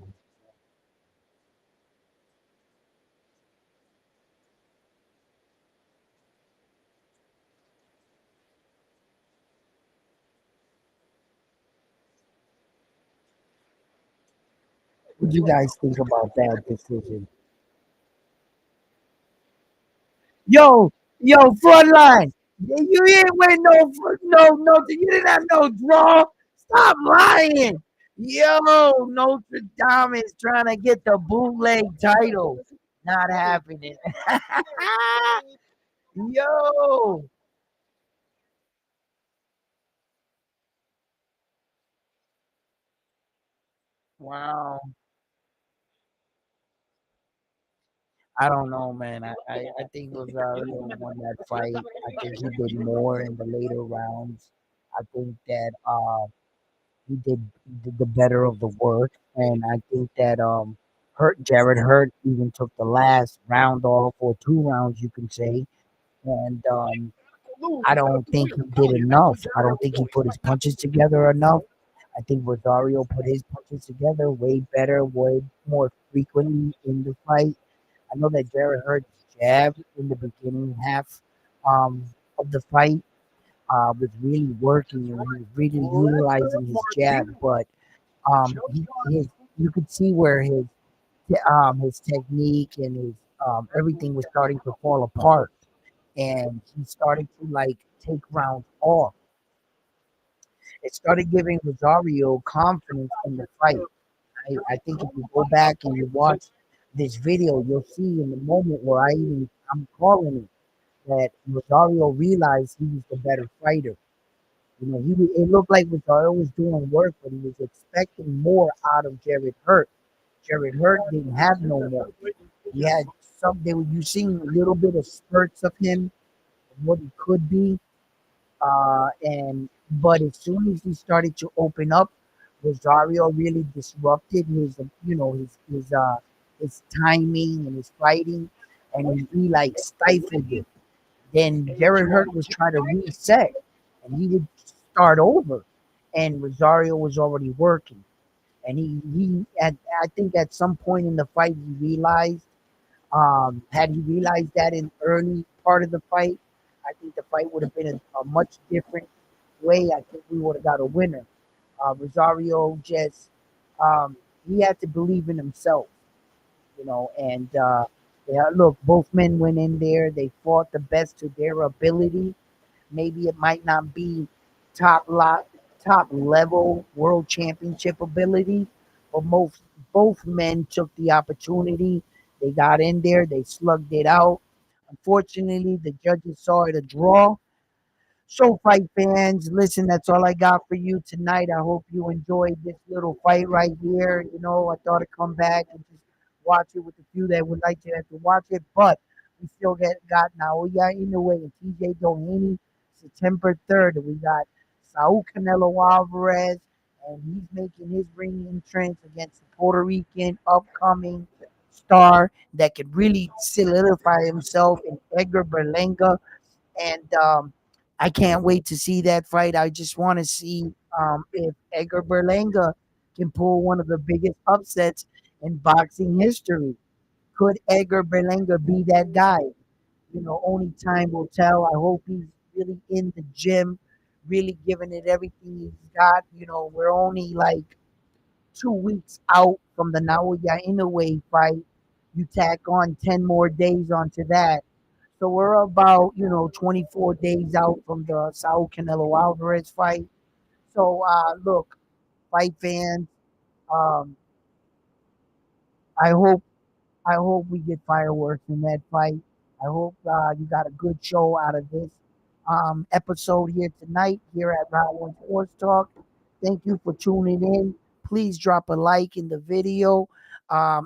What do you guys think about that decision? Yo, front line. You ain't win no. You didn't have no draw. Stop lying. Yo, Nostradamus trying to get the bootleg title. Not happening. Yo, Wow. I don't know, man. I think Rosario won that fight. I think he did more in the later rounds. I think that he did the better of the work, and I think that Jarrett Hurd even took the last round off, or 2 rounds, you can say, and I don't think he did enough. I don't think he put his punches together enough. I think Rosario put his punches together way better, way more frequently in the fight. I know that Jarrett Hurd's jab in the beginning half um, of the fight was really working, and he was really utilizing his jab. But his you could see where his technique and his everything was starting to fall apart, and he started to like take rounds off. It started giving Rosario confidence in the fight. I think if you go back and you watch this video, you'll see in the moment where I'm calling it that Rosario realized he was the better fighter. It looked like Rosario was doing work, but he was expecting more out of Jarrett Hurt. Jarrett Hurt didn't have no more. He had some. They were you seeing a little bit of spurts of him, of what he could be, and but as soon as he started to open up, Rosario really disrupted his timing and his fighting, and he like stifled it. Then Jarrett Hurt was trying to reset, and he would start over, and Rosario was already working. And I think at some point in the fight he realized, had he realized that in early part of the fight, I think the fight would have been a much different way. I think we would have got a winner. Rosario just he had to believe in himself, and yeah, look, both men went in there. They fought the best to their ability. Maybe it might not be top lot, top level world championship ability, but both men took the opportunity. They got in there. They slugged it out. Unfortunately, the judges saw it a draw. So, fight fans, listen, that's all I got for you tonight. I hope you enjoyed this little fight right here. I thought I'd come back and just watch it with the few that would like to have to watch it, but we still got Naoya Inoue and TJ Doheny September 3rd. We got Saul Canelo Alvarez, and he's making his ring entrance against the Puerto Rican upcoming star that could really solidify himself in Edgar Berlanga. And I can't wait to see that fight. I just want to see if Edgar Berlanga can pull one of the biggest upsets in boxing history. Could Edgar Berlanga be that guy? Only time will tell. I hope he's really in the gym, really giving it everything he's got. We're only like 2 weeks out from the Naoya Inoue fight. You tack on 10 more days onto that. So we're about, 24 days out from the Saul Canelo Alvarez fight. So look, fight fans, um, I hope I hope we get fireworks in that fight. I hope you got a good show out of this episode here tonight here at Round One Sports Talk. Thank you for tuning in. Please drop a like in the video.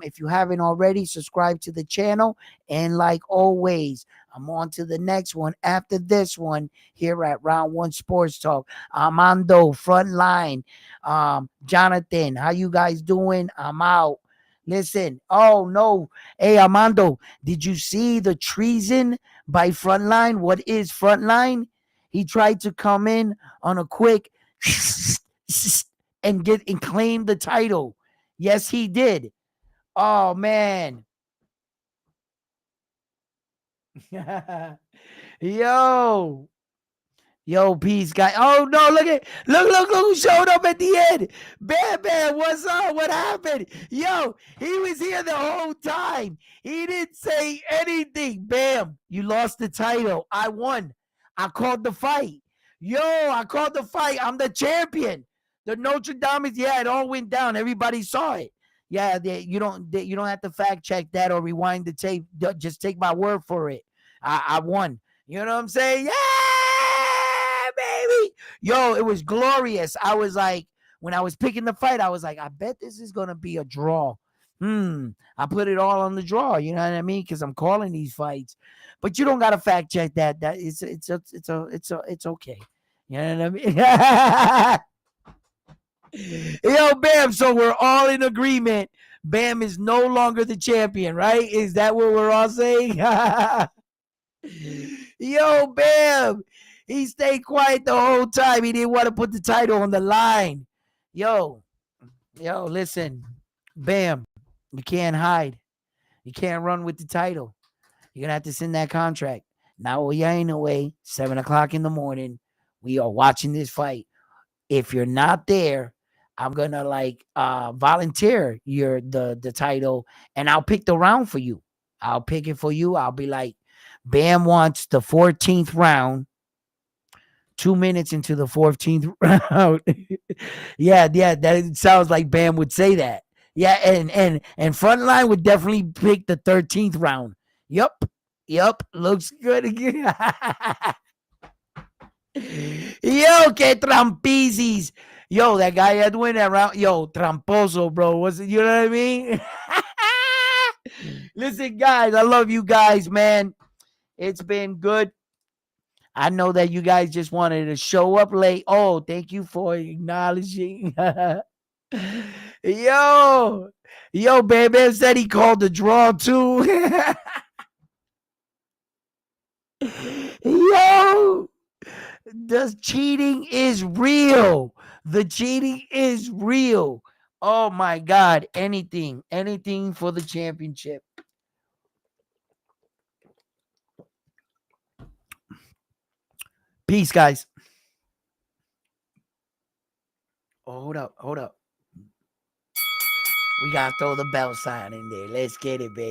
If you haven't already, subscribe to the channel. And like always, I'm on to the next one after this one here at Round One Sports Talk. Armando, Frontline, Jonathan, how you guys doing? I'm out. Listen, oh no, hey Armando, did you see the treason by Frontline? What is Frontline? He tried to come in on a quick and claim the title. Yes, he did. Oh man. Yo, Yo, peace, guy. Oh no, look who showed up at the end. Bam Bam, what's up? What happened? Yo, he was here the whole time. He didn't say anything. Bam, you lost the title. I won. I called the fight. Yo, I called the fight. I'm the champion. The Nostradamus, yeah, it all went down. Everybody saw it. Yeah, you don't have to fact check that or rewind the tape. Just take my word for it. I won. You know what I'm saying? Yeah, baby. Yo, it was glorious. I was like, when I was picking the fight, I was like, I bet this is gonna be a draw. I put it all on the draw. You know what I mean? Because I'm calling these fights, but you don't gotta fact check that. That it's okay. You know what I mean? Yo, Bam. So we're all in agreement. Bam is no longer the champion, right? Is that what we're all saying? Yo, Bam. He stayed quiet the whole time. He didn't want to put the title on the line. Yo, listen. Bam. You can't hide. You can't run with the title. You're going to have to send that contract. Now we ain't away. 7:00 in the morning. We are watching this fight. If you're not there, I'm gonna volunteer the title, and I'll pick the round for you. I'll pick it for you. I'll be like, Bam wants the 14th round. 2 minutes into the 14th round. yeah, that sounds like Bam would say that. Yeah, and Frontline would definitely pick the 13th round. Yep, looks good again. Yo, que trampizis. Yo, that guy had to win that round. Yo, tramposo, bro. Was it? You know what I mean? Listen, guys, I love you guys, man. It's been good. I know that you guys just wanted to show up late. Oh, thank you for acknowledging. yo, Baby said he called the draw too. Yo, the cheating is real. The cheating is real. Oh my God. Anything for the championship. Peace, guys. Oh, hold up. We got to throw the bell sign in there. Let's get it, baby.